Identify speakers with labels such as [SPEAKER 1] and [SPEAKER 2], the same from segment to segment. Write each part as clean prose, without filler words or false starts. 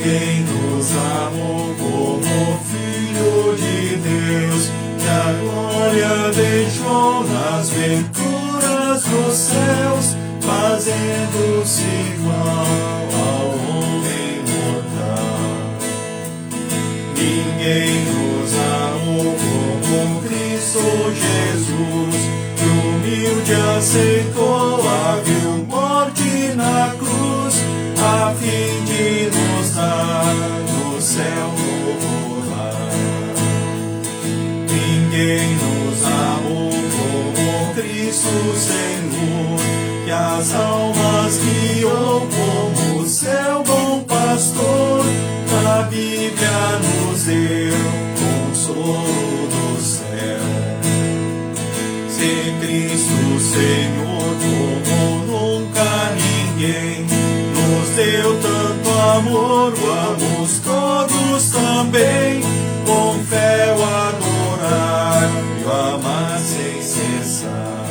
[SPEAKER 1] Ninguém nos amou como Filho de Deus, que a glória deixou nas venturas dos céus, fazendo-se igual ao homem mortal. Ninguém nos amou como Cristo Jesus, que humilde aceitou a vil morte na cruz, a fim de nos dar no céu novo lar. Ninguém nos amou como Cristo Senhor, que as almas guiou como o seu bom pastor, a Bíblia nos deu consolo do céu. Se Cristo Senhor como nunca ninguém nos deu tanto amor, vamos todos também com fé o adorar e o amar sem cessar.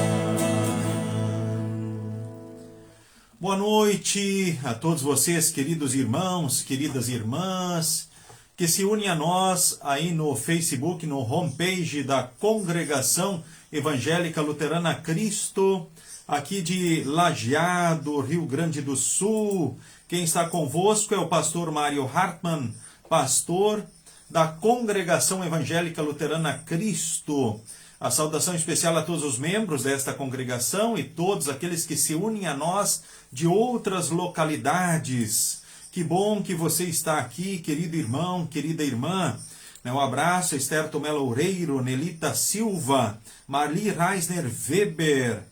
[SPEAKER 1] Boa noite a todos vocês, queridos irmãos, queridas irmãs, que se unem a nós aí no Facebook, no homepage da Congregação Evangélica Luterana Cristo, aqui de Lajeado, Rio Grande do Sul. Quem está convosco é o pastor Mário Hartmann, pastor da Congregação Evangélica Luterana Cristo. A saudação especial a todos os membros desta congregação e todos aqueles que se unem a nós de outras localidades. Que bom que você está aqui, querido irmão, querida irmã. Um abraço a Esther Tomé Loureiro, Nelita Silva, Marli Reisner Weber,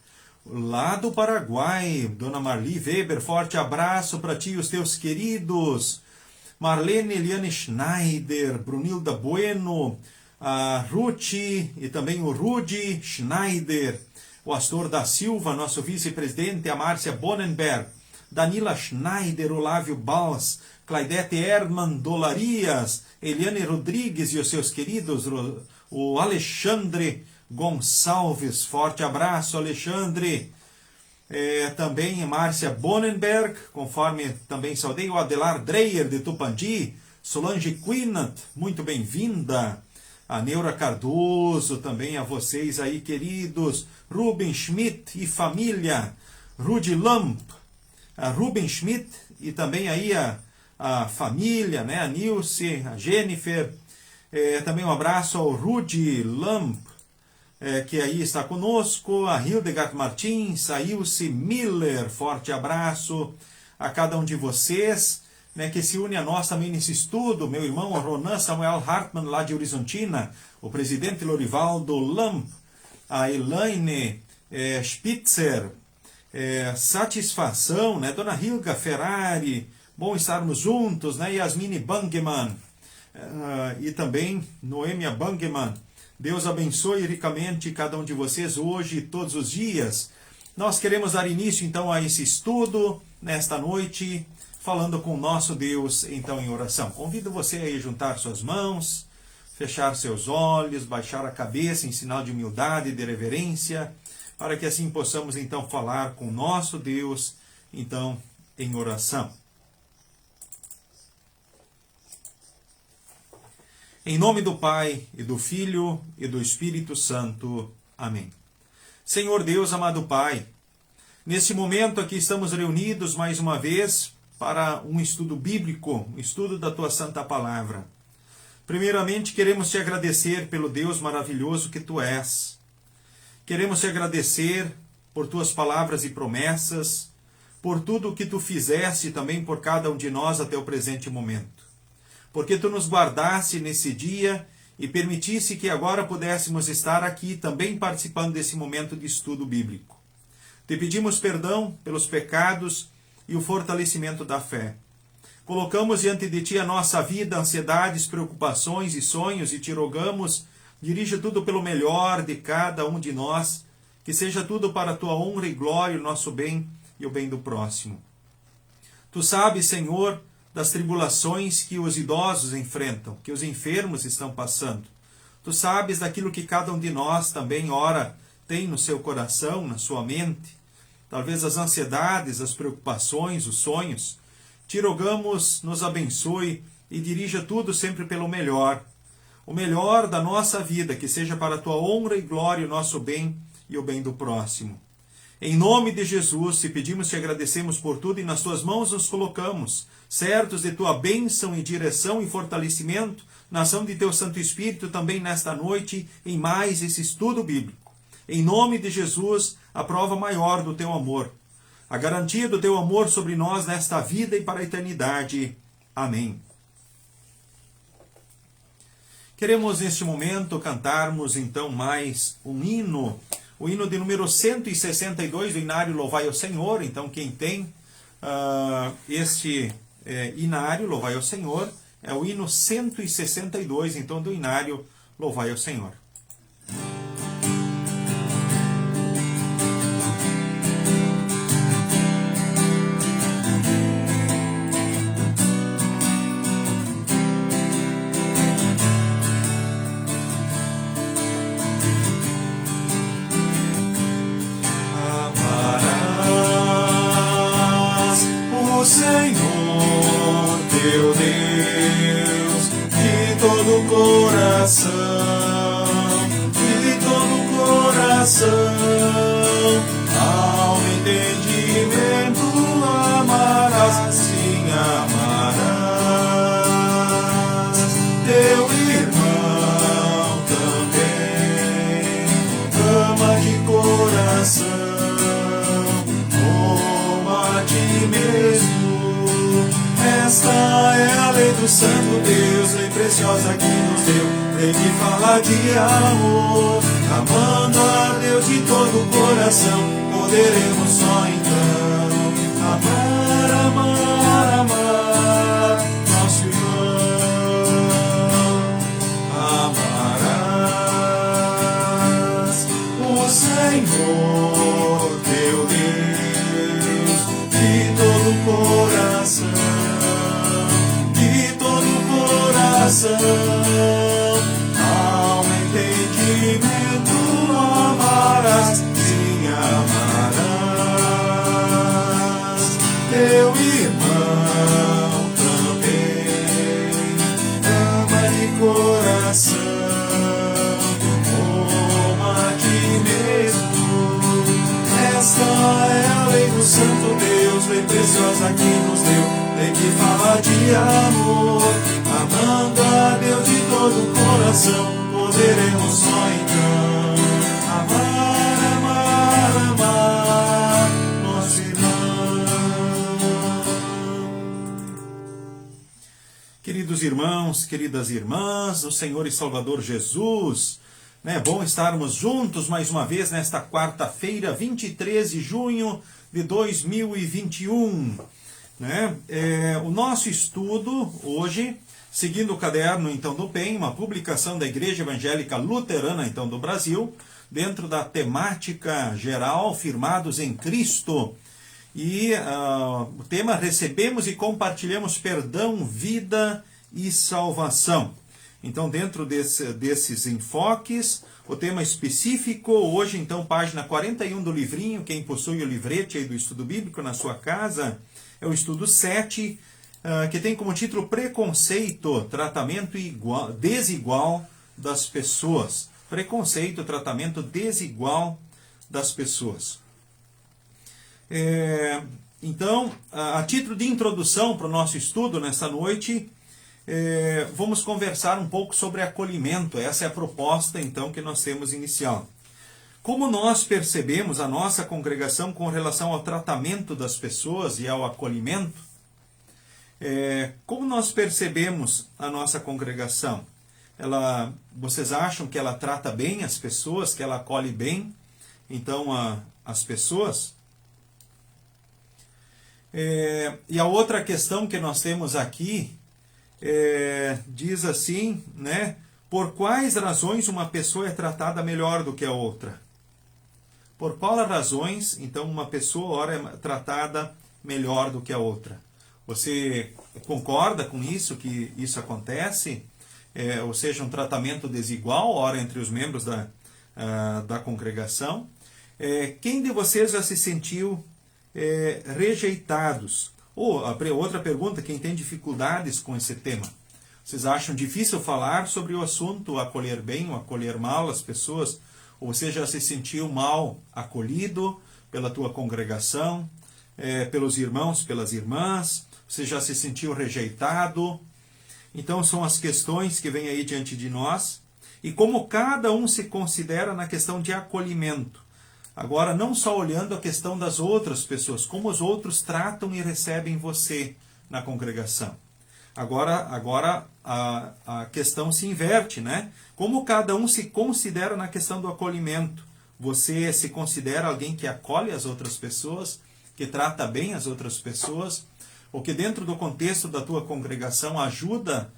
[SPEAKER 1] lá do Paraguai, Dona Marli Weber, forte abraço para ti e os teus queridos. Marlene Eliane Schneider, Brunilda Bueno, a Ruth e também o Rudi Schneider, o Astor da Silva, nosso vice-presidente, a Márcia Bonenberg, Danila Schneider, Olávio Bals, Claudete Herman Dolarias, Eliane Rodrigues e os seus queridos, o Alexandre Gonçalves, forte abraço, Alexandre. Também Márcia Bonenberg, conforme também saudei, o Adelar Dreyer de Tupandi, Solange Quinat, muito bem-vinda. A Neura Cardoso, também a vocês aí, queridos. Ruben Schmidt e família. Rudi Lamp, a Ruben Schmidt e também aí a família, né? A Nilce, a Jennifer. Também um abraço ao Rudi Lamp, que aí está conosco. A Hildegard Martins, a Ilse Miller, forte abraço a cada um de vocês, né, que se une a nós também nesse estudo, meu irmão Ronan Samuel Hartmann, lá de Horizontina, o presidente Lorivaldo Lamp, a Elaine Spitzer, satisfação, né, Dona Hilga Ferrari, bom estarmos juntos, né, Yasmine Bangeman, e também Noêmia Bangeman. Deus abençoe ricamente cada um de vocês hoje e todos os dias. Nós queremos dar início então a esse estudo nesta noite, falando com o nosso Deus, então, em oração. Convido você a juntar suas mãos, fechar seus olhos, baixar a cabeça em sinal de humildade e de reverência, para que assim possamos, então, falar com o nosso Deus, então, em oração. Em nome do Pai, e do Filho, e do Espírito Santo. Amém. Senhor Deus, amado Pai, nesse momento aqui estamos reunidos mais uma vez para um estudo bíblico, um estudo da Tua Santa Palavra. Primeiramente, queremos Te agradecer pelo Deus maravilhoso que Tu és. Queremos Te agradecer por Tuas palavras e promessas, por tudo o que Tu fizeste e também por cada um de nós até o presente momento. Porque Tu nos guardaste nesse dia e permitisse que agora pudéssemos estar aqui também participando desse momento de estudo bíblico. Te pedimos perdão pelos pecados e o fortalecimento da fé. Colocamos diante de Ti a nossa vida, ansiedades, preocupações e sonhos e Te rogamos, dirige tudo pelo melhor de cada um de nós, que seja tudo para a Tua honra e glória, o nosso bem e o bem do próximo. Tu sabes, Senhor, das tribulações que os idosos enfrentam, que os enfermos estão passando. Tu sabes daquilo que cada um de nós também, ora, tem no seu coração, na sua mente. Talvez as ansiedades, as preocupações, os sonhos. te rogamos, nos abençoe e dirija tudo sempre pelo melhor. O melhor da nossa vida, que seja para a tua honra e glória, o nosso bem e o bem do próximo. Em nome de Jesus, te pedimos e te agradecemos por tudo e nas tuas mãos nos colocamos, certos de tua bênção e direção e fortalecimento, na ação de teu Santo Espírito também nesta noite, em mais esse estudo bíblico. Em nome de Jesus, a prova maior do teu amor, a garantia do teu amor sobre nós nesta vida e para a eternidade. Amém. Queremos neste momento cantarmos então mais um hino, o hino de número 162 do Inário Louvai ao Senhor. Então quem tem este Inário Louvai ao Senhor é o hino 162 então do Inário Louvai ao Senhor.
[SPEAKER 2] O Senhor teu Deus de todo coração, ao entendimento amarás, sim amarás teu irmão também, ama de coração. Esta é a lei do Santo Deus, lei preciosa que nos deu, lei que fala de amor. Amando a Deus de todo o coração, poderemos só então amar, amar, amar nosso irmão. Amarás o Senhor teu Deus de todo o coração, ao entendimento amarás, sim amarás teu irmão também, ama de coração, como a ti mesmo. Esta é a lei do Santo Deus, lei preciosa que nos deu, lei que fala de amor. Amando a Deus de todo o coração, poderemos só então amar, amar, amar nosso irmão.
[SPEAKER 1] Queridos irmãos, queridas irmãs, o Senhor e Salvador Jesus, é bom estarmos juntos mais uma vez nesta quarta-feira, 23 de junho de 2021. O nosso estudo hoje, seguindo o caderno então do PEN, uma publicação da Igreja Evangélica Luterana então do Brasil, dentro da temática geral Firmados em Cristo. E o tema: recebemos e compartilhamos perdão, vida e salvação. Então, dentro desses enfoques, o tema específico, hoje então, página 41 do livrinho, quem possui o livrete aí do estudo bíblico na sua casa, é o estudo 7, que tem como título Preconceito, Tratamento Desigual das Pessoas. Preconceito, tratamento desigual das pessoas. Então, a título de introdução para o nosso estudo nesta noite, vamos conversar um pouco sobre acolhimento. Essa é a proposta então que nós temos inicial. Como nós percebemos a nossa congregação com relação ao tratamento das pessoas e ao acolhimento? Como nós percebemos a nossa congregação? Vocês acham que ela trata bem as pessoas, que ela acolhe bem então as pessoas? E a outra questão que nós temos aqui diz assim, por quais razões uma pessoa é tratada melhor do que a outra? Por quais razões, então, uma pessoa ora é tratada melhor do que a outra? Você concorda com isso, que isso acontece? Ou seja, um tratamento desigual, ora, entre os membros da congregação? Quem de vocês já se sentiu rejeitados Ou outra pergunta, quem tem dificuldades com esse tema? Vocês acham difícil falar sobre o assunto, acolher bem ou acolher mal as pessoas? Ou você já se sentiu mal acolhido pela tua congregação, pelos irmãos, pelas irmãs? Você já se sentiu rejeitado? Então são as questões que vêm aí diante de nós. E como cada um se considera na questão de acolhimento. Agora, não só olhando a questão das outras pessoas, como os outros tratam e recebem você na congregação. Agora a questão se inverte, né? Como cada um se considera na questão do acolhimento. Você se considera alguém que acolhe as outras pessoas, que trata bem as outras pessoas, ou que dentro do contexto da tua congregação ajuda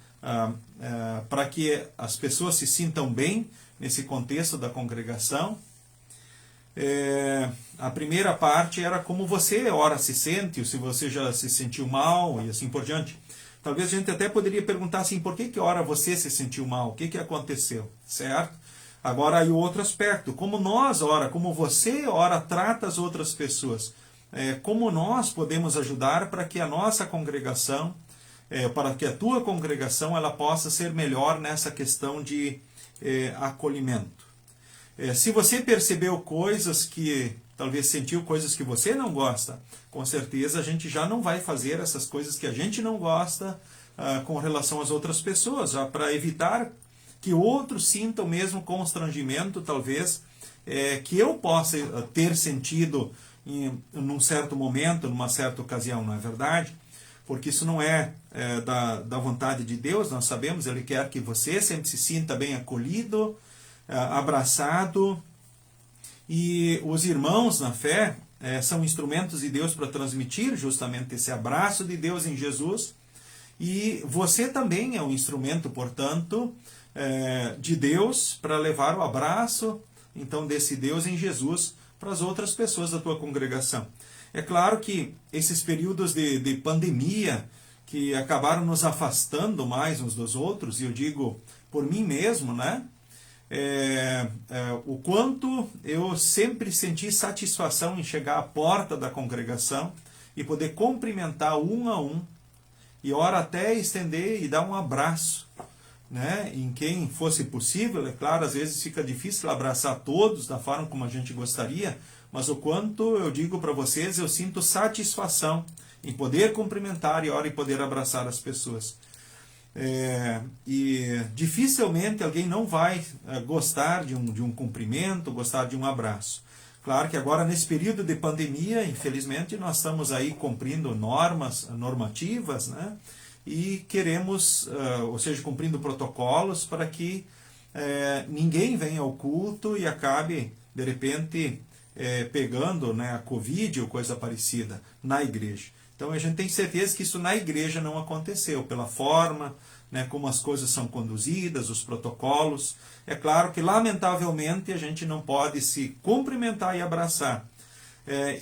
[SPEAKER 1] para que as pessoas se sintam bem nesse contexto da congregação? A primeira parte era como você ora se sente, ou se você já se sentiu mal e assim por diante. Talvez a gente até poderia perguntar assim, por que ora você se sentiu mal? O que aconteceu? Certo? Agora aí o outro aspecto, como nós ora, como você ora, trata as outras pessoas. Como nós podemos ajudar para que a nossa congregação, para que a tua congregação ela possa ser melhor nessa questão de acolhimento. Se você percebeu coisas que, talvez sentiu coisas que você não gosta, com certeza a gente já não vai fazer essas coisas que a gente não gosta com relação às outras pessoas, para evitar que outros sintam o mesmo constrangimento, talvez, que eu possa ter sentido num certo momento, numa certa ocasião, não é verdade? Porque isso não é da vontade de Deus, nós sabemos, Ele quer que você sempre se sinta bem acolhido, abraçado, e os irmãos na fé são instrumentos de Deus para transmitir justamente esse abraço de Deus em Jesus, e você também é um instrumento, portanto, de Deus para levar o abraço, então, desse Deus em Jesus para as outras pessoas da tua congregação. É claro que esses períodos de pandemia que acabaram nos afastando mais uns dos outros, e eu digo por mim mesmo, né? O quanto eu sempre senti satisfação em chegar à porta da congregação e poder cumprimentar um a um, e ora até estender e dar um abraço, né, em quem fosse possível. É claro, às vezes fica difícil abraçar todos da forma como a gente gostaria, mas o quanto eu digo para vocês, eu sinto satisfação em poder cumprimentar e ora e poder abraçar as pessoas. E dificilmente alguém não vai gostar de um cumprimento, gostar de um abraço. Claro que agora, nesse período de pandemia, infelizmente, nós estamos aí cumprindo normativas, né? E queremos, ou seja, cumprindo protocolos para que ninguém venha ao culto e acabe, de repente, pegando, né, a Covid ou coisa parecida na igreja. Então a gente tem certeza que isso na igreja não aconteceu, pela forma, né, como as coisas são conduzidas, os protocolos. É claro que, lamentavelmente, a gente não pode se cumprimentar e abraçar.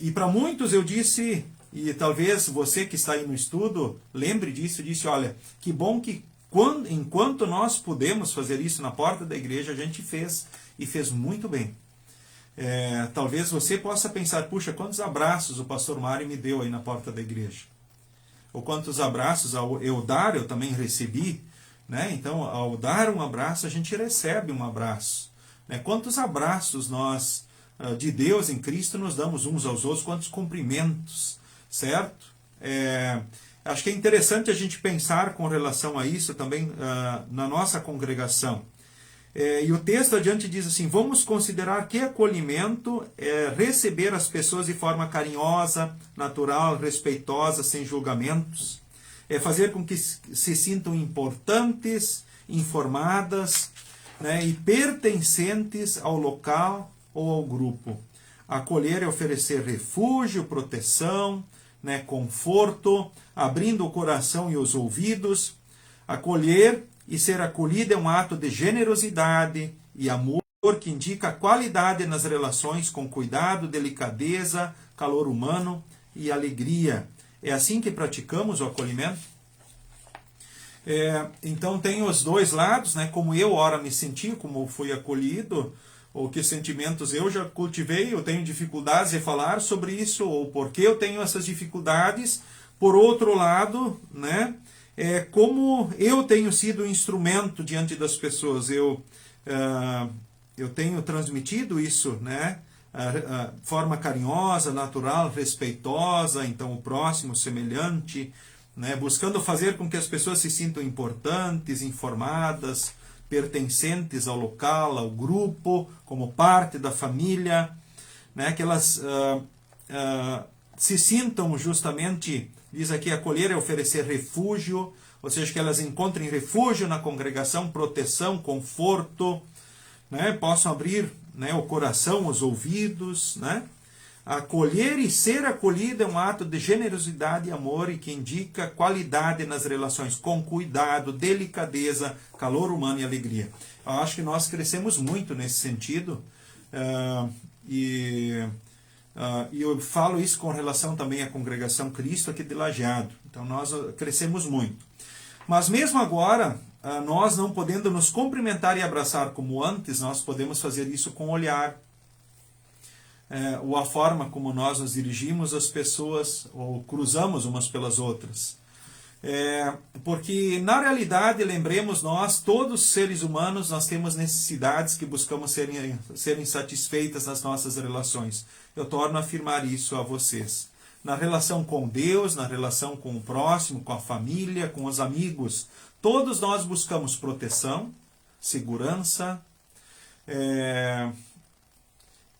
[SPEAKER 1] E para muitos eu disse, e talvez você que está aí no estudo lembre disso, disse, olha, que bom que enquanto nós pudemos fazer isso na porta da igreja, a gente fez, e fez muito bem. Talvez você possa pensar, puxa, quantos abraços o pastor Mário me deu aí na porta da igreja. Ou quantos abraços ao eu dar, eu também recebi. Né? Então, ao dar um abraço, a gente recebe um abraço. Né? Quantos abraços nós, de Deus em Cristo, nos damos uns aos outros, quantos cumprimentos, certo? Acho que é interessante a gente pensar com relação a isso também na nossa congregação. E o texto adiante diz assim, vamos considerar que acolhimento é receber as pessoas de forma carinhosa, natural, respeitosa, sem julgamentos. É fazer com que se sintam importantes, informadas, né, e pertencentes ao local ou ao grupo. Acolher é oferecer refúgio, proteção, né, conforto, abrindo o coração e os ouvidos. Acolher e ser acolhido é um ato de generosidade e amor que indica a qualidade nas relações com cuidado, delicadeza, calor humano e alegria. É assim que praticamos o acolhimento? Então tem os dois lados, né? Como eu ora me senti, como fui acolhido, ou que sentimentos eu já cultivei, eu tenho dificuldades de falar sobre isso, ou porque eu tenho essas dificuldades, por outro lado, né, como eu tenho sido um instrumento diante das pessoas, eu tenho transmitido isso, né, forma carinhosa, natural, respeitosa, então o próximo, semelhante, né, buscando fazer com que as pessoas se sintam importantes, informadas, pertencentes ao local, ao grupo, como parte da família, né, que elas se sintam justamente, diz aqui, acolher é oferecer refúgio, ou seja, que elas encontrem refúgio na congregação, proteção, conforto, né, possam abrir, né, o coração, os ouvidos, né? Acolher e ser acolhido é um ato de generosidade e amor e que indica qualidade nas relações, com cuidado, delicadeza, calor humano e alegria. Eu acho que nós crescemos muito nesse sentido, e eu falo isso com relação também à Congregação Cristo aqui de Lajeado. Então nós crescemos muito. Mas mesmo agora, nós não podendo nos cumprimentar e abraçar como antes, nós podemos fazer isso com o olhar, ou a forma como nós nos dirigimos às pessoas, ou cruzamos umas pelas outras. Porque, na realidade, lembremos nós, todos os seres humanos, nós temos necessidades que buscamos serem satisfeitas nas nossas relações. Eu torno a afirmar isso a vocês. Na relação com Deus, na relação com o próximo, com a família, com os amigos, todos nós buscamos proteção, segurança.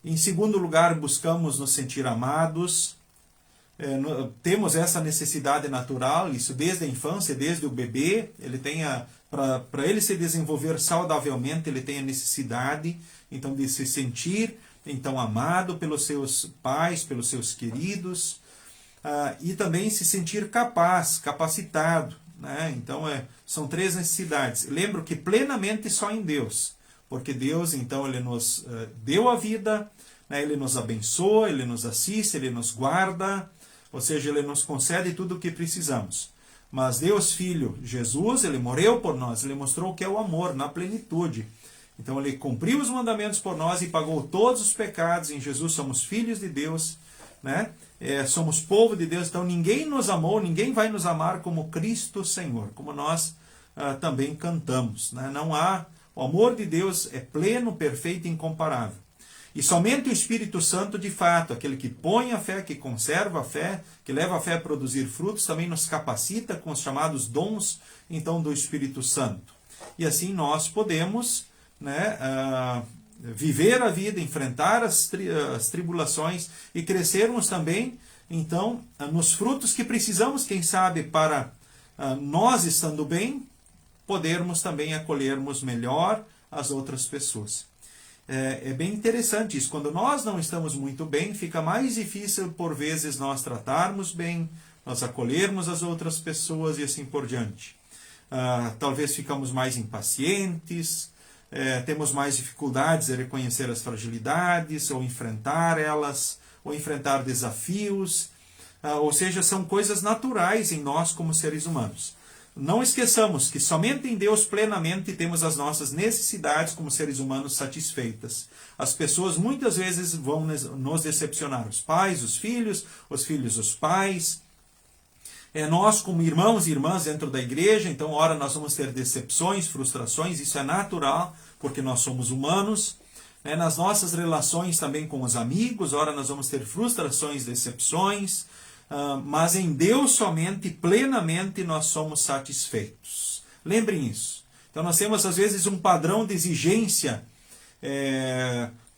[SPEAKER 1] Em segundo lugar, buscamos nos sentir amados. Temos essa necessidade natural, isso desde a infância, desde o bebê. Ele tem para ele se desenvolver saudavelmente, ele tem a necessidade então de se sentir então amado pelos seus pais, pelos seus queridos, e também se sentir capacitado, né? Então são três necessidades. Lembro que plenamente só em Deus, porque Deus então ele nos deu a vida, né? Ele nos abençoa, ele nos assiste, ele nos guarda, ou seja, ele nos concede tudo o que precisamos. Mas Deus Filho, Jesus, ele morreu por nós, ele mostrou o que é o amor na plenitude. Então ele cumpriu os mandamentos por nós e pagou todos os pecados. Em Jesus somos filhos de Deus, né? Somos povo de Deus. Então ninguém nos amou, ninguém vai nos amar como Cristo Senhor, como nós também cantamos, né? Não há, o amor de Deus é pleno, perfeito e incomparável. E somente o Espírito Santo, de fato, aquele que põe a fé, que conserva a fé, que leva a fé a produzir frutos, também nos capacita com os chamados dons, então, do Espírito Santo. E assim nós podemos, né, viver a vida, enfrentar as tribulações e crescermos também, então, nos frutos que precisamos, quem sabe, para nós, estando bem, podermos também acolhermos melhor as outras pessoas. É bem interessante isso. Quando nós não estamos muito bem, fica mais difícil, por vezes, nós tratarmos bem, nós acolhermos as outras pessoas e assim por diante. Talvez ficamos mais impacientes, temos mais dificuldades em reconhecer as fragilidades, ou enfrentar elas, ou enfrentar desafios. Ou seja, são coisas naturais em nós como seres humanos. Não esqueçamos que somente em Deus plenamente temos as nossas necessidades como seres humanos satisfeitas. As pessoas muitas vezes vão nos decepcionar. Os pais, os filhos os pais. Nós como irmãos e irmãs dentro da igreja, então ora nós vamos ter decepções, frustrações, isso é natural, porque nós somos humanos. Nas nossas relações também com os amigos, ora nós vamos ter frustrações, decepções. Mas em Deus somente, plenamente, nós somos satisfeitos. Lembrem isso. Então nós temos às vezes um padrão de exigência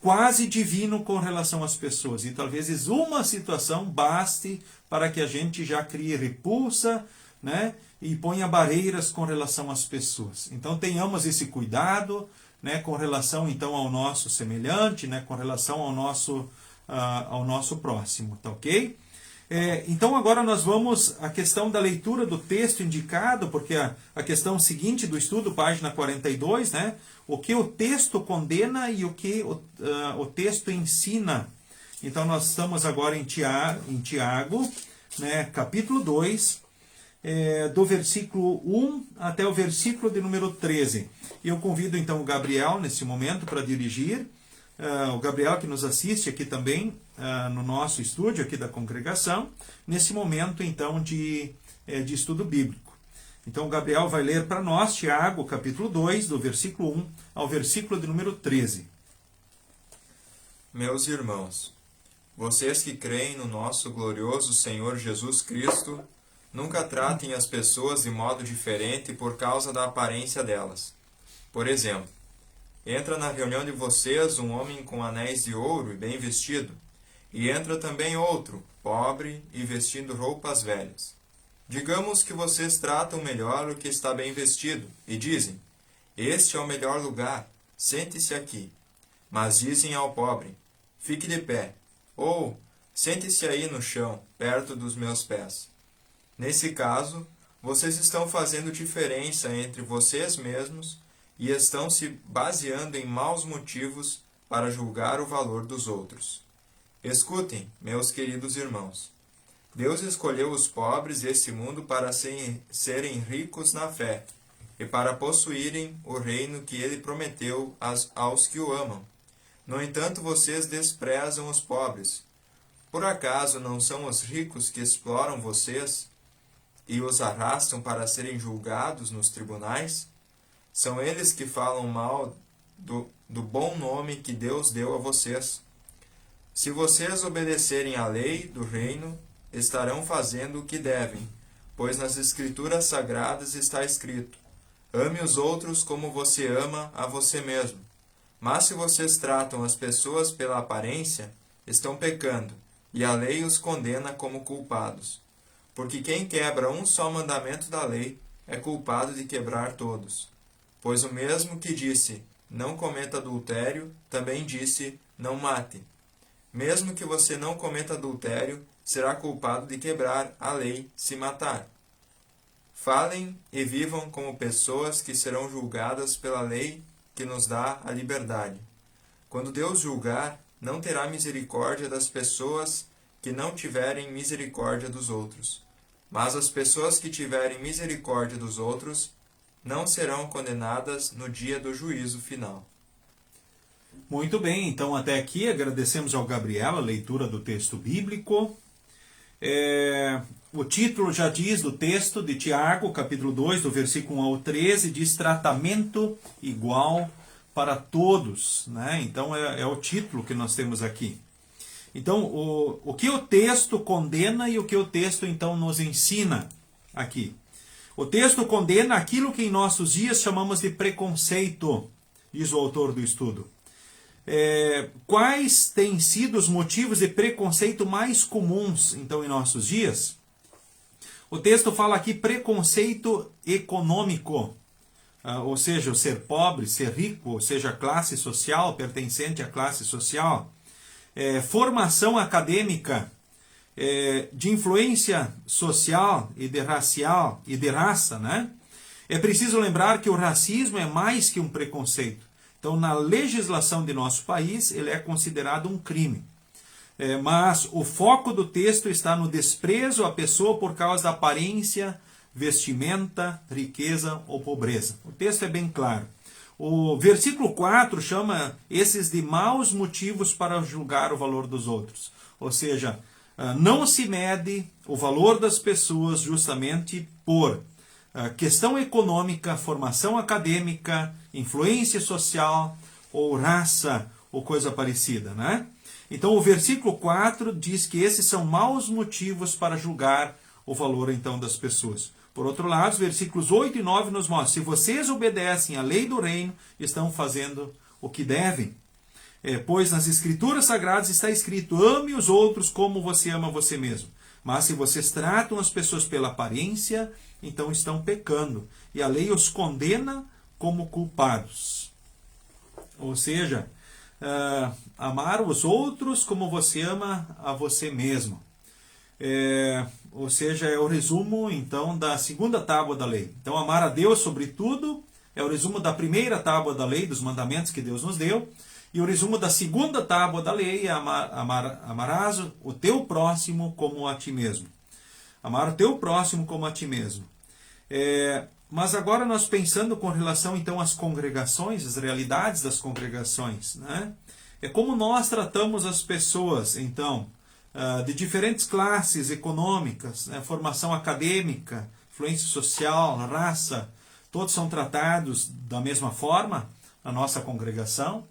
[SPEAKER 1] quase divino com relação às pessoas. E talvez uma situação baste para que a gente já crie repulsa, né, e ponha barreiras com relação às pessoas. Então tenhamos esse cuidado, né, com relação então ao nosso semelhante, né, com relação ao nosso próximo. Tá ok? Então agora nós vamos à questão da leitura do texto indicado, porque a questão seguinte do estudo, página 42, né, o que o texto condena e o que o texto ensina. Então nós estamos agora em Tiago, né, capítulo 2, do versículo 1 até o versículo de número 13. E eu convido então o Gabriel nesse momento para dirigir, o Gabriel que nos assiste aqui também, no nosso estúdio aqui da congregação, nesse momento então de estudo bíblico. Então o Gabriel vai ler para nós Tiago, capítulo 2, do versículo 1 ao versículo de número 13.
[SPEAKER 3] Meus irmãos, vocês que creem no nosso glorioso Senhor Jesus Cristo, nunca tratem as pessoas de modo diferente por causa da aparência delas. Por exemplo, entra na reunião de vocês um homem com anéis de ouro e bem vestido, e entra também outro, pobre e vestindo roupas velhas. Digamos que vocês tratam melhor o que está bem vestido, e dizem, este é o melhor lugar, sente-se aqui. Mas dizem ao pobre, fique de pé, ou sente-se aí no chão, perto dos meus pés. Nesse caso, vocês estão fazendo diferença entre vocês mesmos e estão se baseando em maus motivos para julgar o valor dos outros. Escutem, meus queridos irmãos. Deus escolheu os pobres desse mundo para serem ricos na fé e para possuírem o reino que ele prometeu aos que o amam. No entanto, vocês desprezam os pobres. Por acaso não são os ricos que exploram vocês e os arrastam para serem julgados nos tribunais? São eles que falam mal do bom nome que Deus deu a vocês. Se vocês obedecerem à lei do reino, estarão fazendo o que devem, pois nas Escrituras Sagradas está escrito, ame os outros como você ama a você mesmo. Mas se vocês tratam as pessoas pela aparência, estão pecando, e a lei os condena como culpados. Porque quem quebra um só mandamento da lei é culpado de quebrar todos. Pois o mesmo que disse, não cometa adultério, também disse, não mate. Mesmo que você não cometa adultério, será culpado de quebrar a lei se matar. Falem e vivam como pessoas que serão julgadas pela lei que nos dá a liberdade. Quando Deus julgar, não terá misericórdia das pessoas que não tiverem misericórdia dos outros. Mas as pessoas que tiverem misericórdia dos outros não serão condenadas no dia do juízo final.
[SPEAKER 1] Muito bem, então até aqui agradecemos ao Gabriel a leitura do texto bíblico. O título já diz do texto de Tiago, capítulo 2, do versículo 1 ao 13, diz tratamento igual para todos, né? Então é o título que nós temos aqui. Então, o que o texto condena e o que o texto então nos ensina aqui. O texto condena aquilo que em nossos dias chamamos de preconceito, diz o autor do estudo. Quais têm sido os motivos de preconceito mais comuns, então, em nossos dias? O texto fala aqui preconceito econômico, ou seja, o ser pobre, ser rico, ou seja, a classe social, pertencente à classe social. Formação acadêmica, de influência social e de racial e de raça, né? É preciso lembrar que o racismo é mais que um preconceito. Então, na legislação de nosso país, ele é considerado um crime. Mas o foco do texto está no desprezo à pessoa por causa da aparência, vestimenta, riqueza ou pobreza. O texto é bem claro. O versículo 4 chama esses de maus motivos para julgar o valor dos outros. Ou seja, não se mede o valor das pessoas justamente por questão econômica, formação acadêmica, influência social ou raça ou coisa parecida, né? Então o versículo 4 diz que esses são maus motivos para julgar o valor então das pessoas. Por outro lado, os versículos 8 e 9 nos mostram, se vocês obedecem à lei do reino, estão fazendo o que devem. Pois nas Escrituras Sagradas está escrito, ame os outros como você ama você mesmo. Mas se vocês tratam as pessoas pela aparência, então estão pecando. E a lei os condena como culpados. Ou seja, amar os outros como você ama a você mesmo. Ou seja, é o resumo então da segunda tábua da lei. Então, amar a Deus sobre tudo é o resumo da primeira tábua da lei, dos mandamentos que Deus nos deu. E o resumo da segunda tábua da lei é amarás o teu próximo como a ti mesmo. Amar o teu próximo como a ti mesmo. Mas agora nós pensando com relação então às congregações, as realidades das congregações, né? é como nós tratamos as pessoas, então, de diferentes classes econômicas, né, formação acadêmica, influência social, raça, todos são tratados da mesma forma na nossa congregação.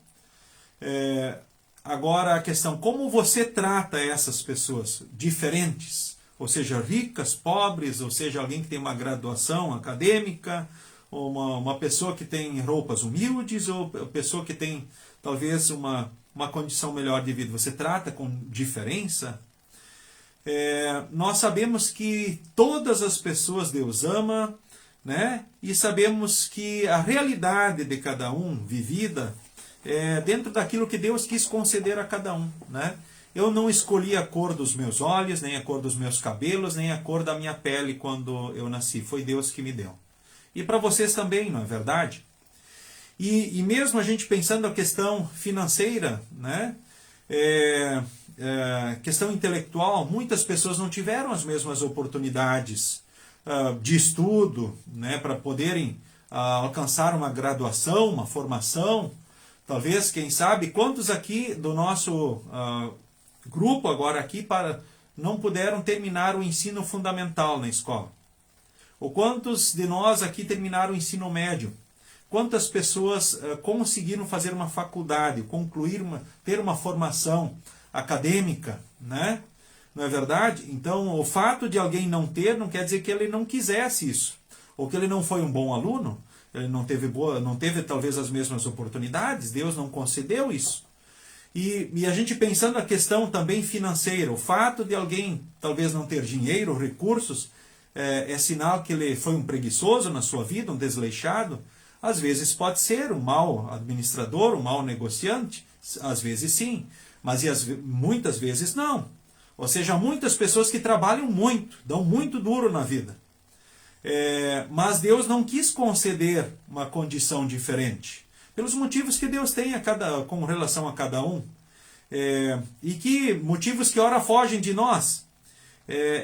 [SPEAKER 1] Agora a questão, como você trata essas pessoas diferentes? Ou seja, ricas, pobres, ou seja, alguém que tem uma graduação acadêmica, ou uma pessoa que tem roupas humildes, ou pessoa que tem talvez uma condição melhor de vida. Você trata com diferença? Nós sabemos que todas as pessoas Deus ama, né? E sabemos que a realidade de cada um vivida é dentro daquilo que Deus quis conceder a cada um, né? Eu não escolhi a cor dos meus olhos, nem a cor dos meus cabelos, nem a cor da minha pele quando eu nasci. Foi Deus que me deu. E para vocês também, não é verdade? E mesmo a gente pensando a questão financeira, né? Questão intelectual, muitas pessoas não tiveram as mesmas oportunidades de estudo, né? Para poderem alcançar uma graduação, uma formação. Talvez, quem sabe, quantos aqui do nosso grupo agora aqui não puderam terminar o ensino fundamental na escola? Ou quantos de nós aqui terminaram o ensino médio? Quantas pessoas conseguiram fazer uma faculdade, ter uma formação acadêmica, né? Não é verdade? Então, o fato de alguém não ter não quer dizer que ele não quisesse isso, ou que ele não foi um bom aluno, ele não teve talvez as mesmas oportunidades, Deus não concedeu isso. E a gente pensando a questão também financeira, o fato de alguém talvez não ter dinheiro, recursos, é sinal que ele foi um preguiçoso na sua vida, um desleixado. Às vezes pode ser um mau administrador, um mau negociante, às vezes sim, mas muitas vezes não. Ou seja, muitas pessoas que trabalham muito, dão muito duro na vida. Mas Deus não quis conceder uma condição diferente, pelos motivos que Deus tem com relação a cada um, e que motivos que ora fogem de nós.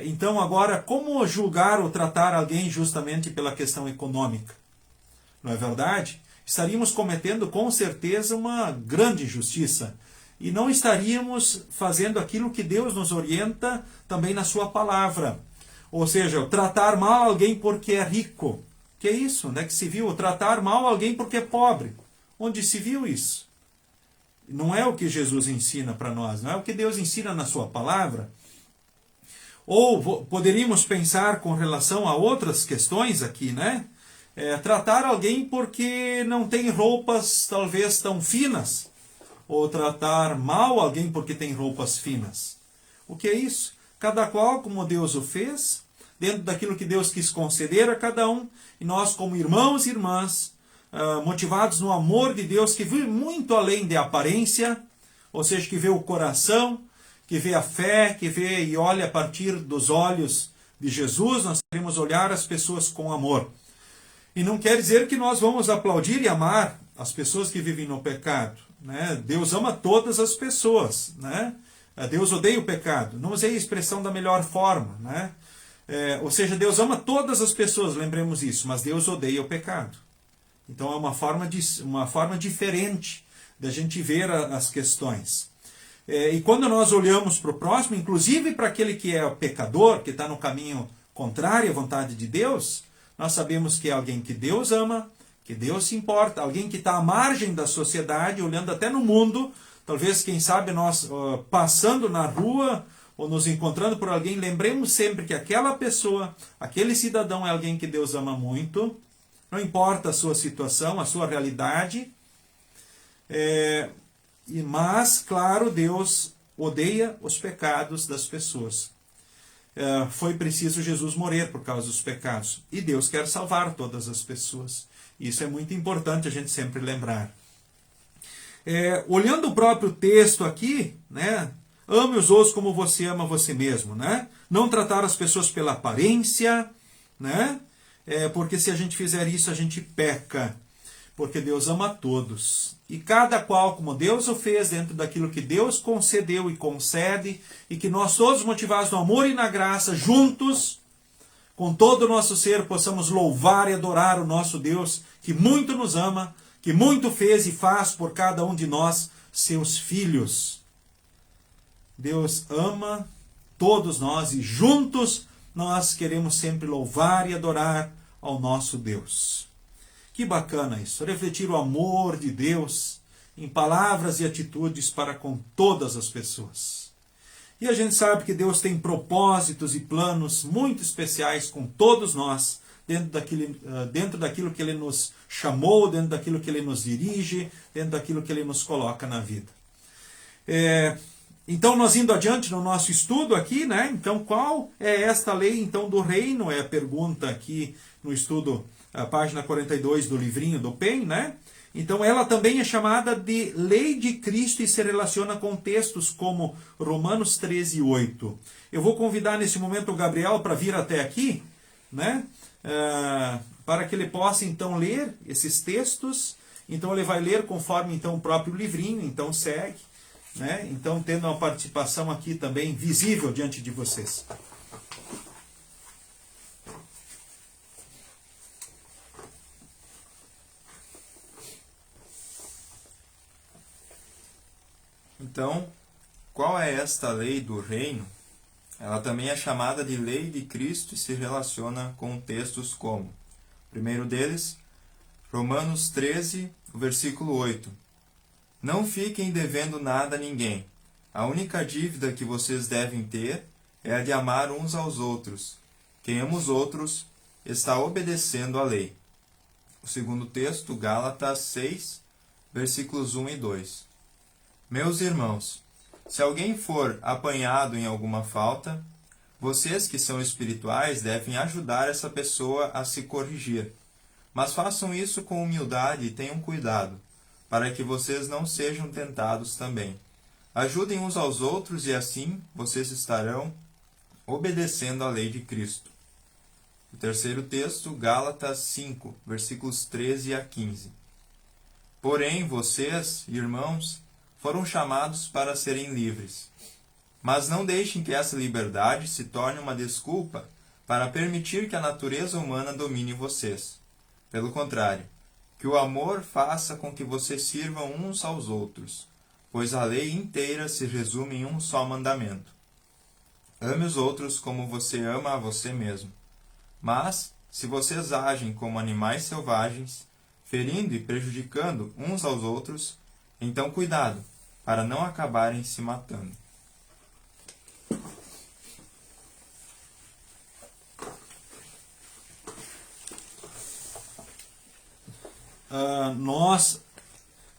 [SPEAKER 1] Então agora, como julgar ou tratar alguém justamente pela questão econômica? Não é verdade? Estaríamos cometendo com certeza uma grande injustiça e não estaríamos fazendo aquilo que Deus nos orienta também na sua palavra. Ou seja, tratar mal alguém porque é rico. Que é isso? Onde é que se viu? Tratar mal alguém porque é pobre. Onde se viu isso? Não é o que Jesus ensina para nós, não é o que Deus ensina na sua palavra. Ou poderíamos pensar com relação a outras questões aqui, né? Tratar alguém porque não tem roupas talvez tão finas. Ou tratar mal alguém porque tem roupas finas. O que é isso? Cada qual como Deus o fez, dentro daquilo que Deus quis conceder a cada um, e nós como irmãos e irmãs, motivados no amor de Deus, que vê muito além de aparência, ou seja, que vê o coração, que vê a fé, que vê e olha a partir dos olhos de Jesus, nós devemos olhar as pessoas com amor. E não quer dizer que nós vamos aplaudir e amar as pessoas que vivem no pecado, né? Deus ama todas as pessoas, né? Deus odeia o pecado. Não usei a expressão da melhor forma, né? Ou seja, Deus ama todas as pessoas, lembremos isso, mas Deus odeia o pecado. Então é uma forma diferente da gente ver as questões. E quando nós olhamos para o próximo, inclusive para aquele que é pecador, que está no caminho contrário à vontade de Deus, nós sabemos que é alguém que Deus ama, que Deus se importa, alguém que está à margem da sociedade, olhando até no mundo. Talvez, quem sabe, nós passando na rua ou nos encontrando por alguém, lembremos sempre que aquela pessoa, aquele cidadão é alguém que Deus ama muito, não importa a sua situação, a sua realidade, mas, claro, Deus odeia os pecados das pessoas. Foi preciso Jesus morrer por causa dos pecados, e Deus quer salvar todas as pessoas. Isso é muito importante a gente sempre lembrar. Olhando o próprio texto aqui, né? Ame os outros como você ama você mesmo, né? Não tratar as pessoas pela aparência, né? Porque se a gente fizer isso, a gente peca. Porque Deus ama a todos. E cada qual, como Deus o fez, dentro daquilo que Deus concedeu e concede, e que nós todos, motivados no amor e na graça, juntos, com todo o nosso ser, possamos louvar e adorar o nosso Deus, que muito nos ama, que muito fez e faz por cada um de nós, seus filhos. Deus ama todos nós e juntos nós queremos sempre louvar e adorar ao nosso Deus. Que bacana isso, refletir o amor de Deus em palavras e atitudes para com todas as pessoas. E a gente sabe que Deus tem propósitos e planos muito especiais com todos nós, dentro daquilo que Ele nos chamou, dentro daquilo que Ele nos dirige, dentro daquilo que Ele nos coloca na vida. Então, nós indo adiante no nosso estudo aqui, né? Então, qual é esta lei então do reino? É a pergunta aqui no estudo, a página 42 do livrinho do PEN, né? Então, ela também é chamada de lei de Cristo e se relaciona com textos como Romanos 13, 8. Eu vou convidar nesse momento o Gabriel para vir até aqui, né? Para que ele possa então ler esses textos. Então, ele vai ler conforme então o próprio livrinho, então segue, né? Então, tendo uma participação aqui também visível diante de vocês.
[SPEAKER 3] Então, qual é esta lei do reino? Ela também é chamada de lei de Cristo e se relaciona com textos como, o primeiro deles, Romanos 13, versículo 8. Não fiquem devendo nada a ninguém. A única dívida que vocês devem ter é a de amar uns aos outros. Quem ama os outros está obedecendo à lei. O segundo texto, Gálatas 6, versículos 1 e 2. Meus irmãos, se alguém for apanhado em alguma falta, vocês que são espirituais devem ajudar essa pessoa a se corrigir. Mas façam isso com humildade e tenham cuidado, para que vocês não sejam tentados também. Ajudem uns aos outros e assim vocês estarão obedecendo à lei de Cristo. O terceiro texto, Gálatas 5, versículos 13 a 15. Porém, vocês, irmãos, foram chamados para serem livres. Mas não deixem que essa liberdade se torne uma desculpa para permitir que a natureza humana domine vocês. Pelo contrário, que o amor faça com que vocês sirvam uns aos outros, pois a lei inteira se resume em um só mandamento. Ame os outros como você ama a você mesmo. Mas, se vocês agem como animais selvagens, ferindo e prejudicando uns aos outros, então cuidado, para não acabarem se matando.
[SPEAKER 1] Nós,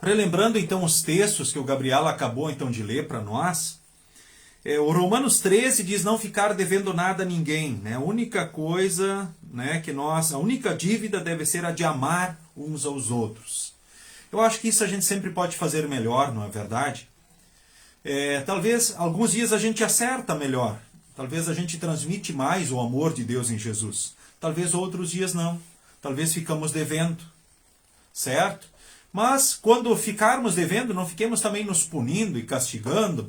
[SPEAKER 1] relembrando então os textos que o Gabriel acabou então de ler para nós, o Romanos 13 diz não ficar devendo nada a ninguém, né? A única coisa, né, a única dívida deve ser a de amar uns aos outros. Eu acho que isso a gente sempre pode fazer melhor, não é verdade? Talvez alguns dias a gente acerta melhor. Talvez a gente transmite mais o amor de Deus em Jesus. Talvez outros dias não. Talvez ficamos devendo. Certo? Mas quando ficarmos devendo, não fiquemos também nos punindo e castigando.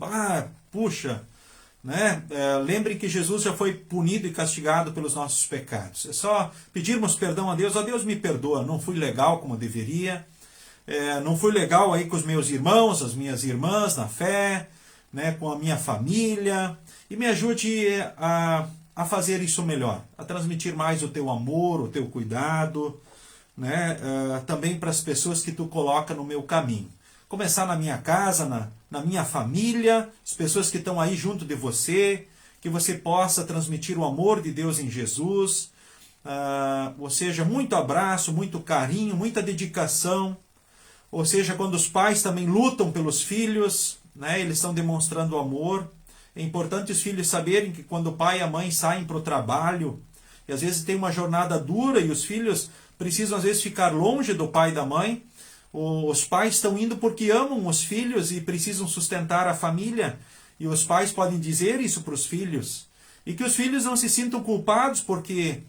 [SPEAKER 1] Puxa, né? Lembrem que Jesus já foi punido e castigado pelos nossos pecados. É só pedirmos perdão a Deus. Ó Deus, me perdoa, não fui legal como deveria. Não fui legal aí com os meus irmãos, as minhas irmãs na fé, né, com a minha família, e me ajude a fazer isso melhor, a transmitir mais o teu amor, o teu cuidado, né, também para as pessoas que tu coloca no meu caminho. Começar na minha casa, na minha família, as pessoas que estão aí junto de você, que você possa transmitir o amor de Deus em Jesus, ou seja, muito abraço, muito carinho, muita dedicação. Ou seja, quando os pais também lutam pelos filhos, né, eles estão demonstrando amor. É importante os filhos saberem que quando o pai e a mãe saem para o trabalho, e às vezes tem uma jornada dura e os filhos precisam às vezes ficar longe do pai e da mãe, os pais estão indo porque amam os filhos e precisam sustentar a família, e os pais podem dizer isso para os filhos. E que os filhos não se sintam culpados, porque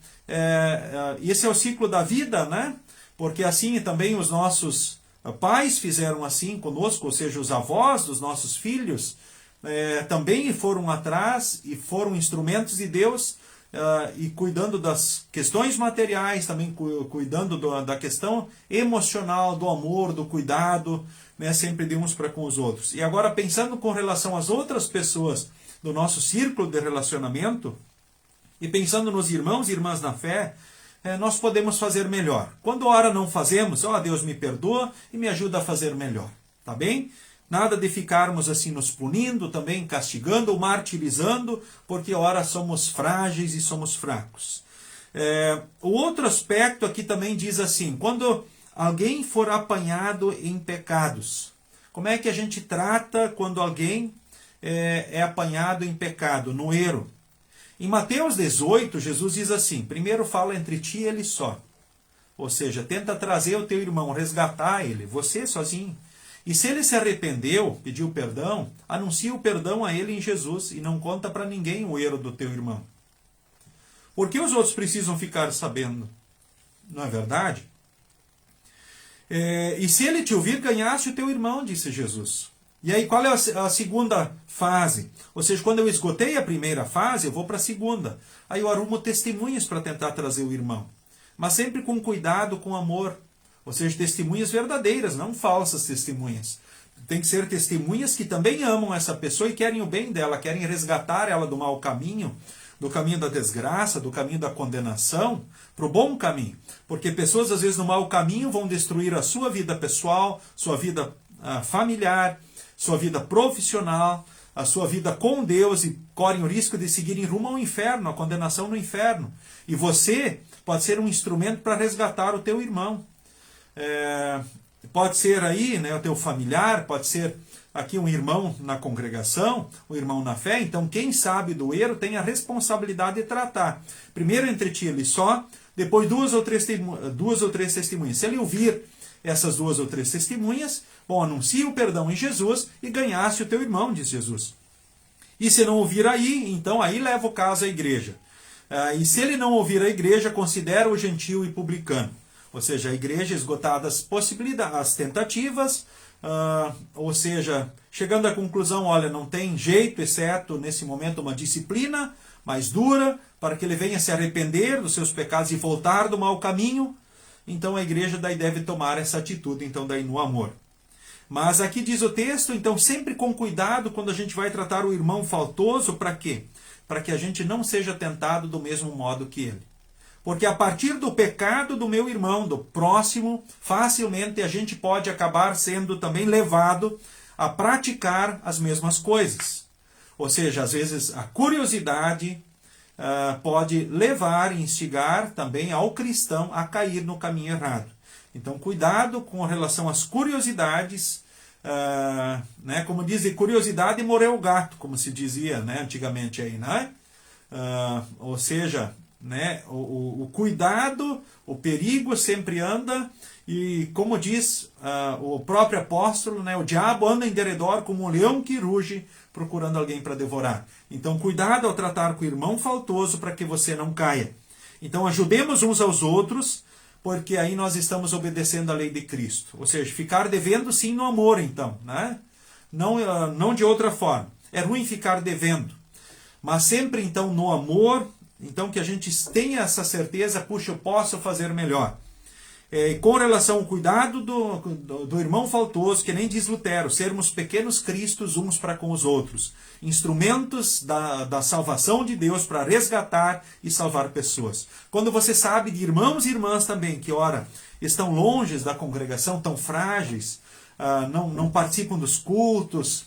[SPEAKER 1] esse é o ciclo da vida, né? Porque assim também os nossos pais fizeram assim conosco, ou seja, os avós dos nossos filhos também foram atrás e foram instrumentos de Deus e cuidando das questões materiais, também cuidando da questão emocional, do amor, do cuidado, né, sempre de uns para com os outros. E agora, pensando com relação às outras pessoas do nosso círculo de relacionamento, e pensando nos irmãos e irmãs na fé, nós podemos fazer melhor. Quando ora não fazemos, Deus me perdoa e me ajuda a fazer melhor. Tá bem? Nada de ficarmos assim nos punindo, também castigando ou martirizando, porque ora somos frágeis e somos fracos. O outro aspecto aqui também diz assim, quando alguém for apanhado em pecados, como é que a gente trata quando alguém é apanhado em pecado, no erro? Em Mateus 18, Jesus diz assim, primeiro fala entre ti e ele só. Ou seja, tenta trazer o teu irmão, resgatar ele, você sozinho. E se ele se arrependeu, pediu perdão, anuncia o perdão a ele em Jesus e não conta para ninguém o erro do teu irmão. Por que os outros precisam ficar sabendo? Não é verdade? E se ele te ouvir, ganhaste o teu irmão, disse Jesus. E aí qual é a segunda fase? Ou seja, quando eu esgotei a primeira fase, eu vou para a segunda. Aí eu arrumo testemunhas para tentar trazer o irmão. Mas sempre com cuidado, com amor. Ou seja, testemunhas verdadeiras, não falsas testemunhas. Tem que ser testemunhas que também amam essa pessoa e querem o bem dela, querem resgatar ela do mau caminho, do caminho da desgraça, do caminho da condenação, para o bom caminho. Porque pessoas, às vezes, no mau caminho vão destruir a sua vida pessoal, sua vida familiar, sua vida profissional, a sua vida com Deus e correm o risco de seguirem rumo ao inferno, a condenação no inferno. E você pode ser um instrumento para resgatar o teu irmão. Pode ser aí, né, o teu familiar, pode ser aqui um irmão na congregação, um irmão na fé. Então quem sabe do erro tem a responsabilidade de tratar. Primeiro entre ti ele só, depois duas ou três testemunhas. Se ele ouvir essas 2 ou 3 testemunhas, bom, anuncia o perdão em Jesus e ganhaste o teu irmão, diz Jesus. E se não ouvir aí, então aí leva o caso à igreja. E se ele não ouvir a igreja, considera o gentio e publicano. Ou seja, a igreja esgotada as possibilidades, as tentativas, ou seja, chegando à conclusão, olha, não tem jeito, exceto nesse momento uma disciplina mais dura, para que ele venha se arrepender dos seus pecados e voltar do mau caminho. Então a igreja daí deve tomar essa atitude, então daí no amor. Mas aqui diz o texto, então sempre com cuidado quando a gente vai tratar o irmão faltoso, para quê? Para que a gente não seja tentado do mesmo modo que ele. Porque a partir do pecado do meu irmão, do próximo, facilmente a gente pode acabar sendo também levado a praticar as mesmas coisas. Ou seja, às vezes a curiosidade pode levar e instigar também ao cristão a cair no caminho errado. Então, cuidado com relação às curiosidades, né? Como dizem, curiosidade morreu o gato, como se dizia, né, antigamente aí, né? Ou seja, né, o cuidado, o perigo sempre anda, e como diz o próprio apóstolo, né, o diabo anda em derredor como um leão que ruge, procurando alguém para devorar. Então, cuidado ao tratar com o irmão faltoso para que você não caia. Então, ajudemos uns aos outros, porque aí nós estamos obedecendo a lei de Cristo. Ou seja, ficar devendo sim no amor, então, né? Não de outra forma. É ruim ficar devendo. Mas sempre, então, no amor, então que a gente tenha essa certeza, puxa, eu posso fazer melhor. Com relação ao cuidado do irmão faltoso, que nem diz Lutero, sermos pequenos cristos uns para com os outros, instrumentos da salvação de Deus para resgatar e salvar pessoas. Quando você sabe de irmãos e irmãs também, que ora, estão longe da congregação, tão frágeis, não participam dos cultos,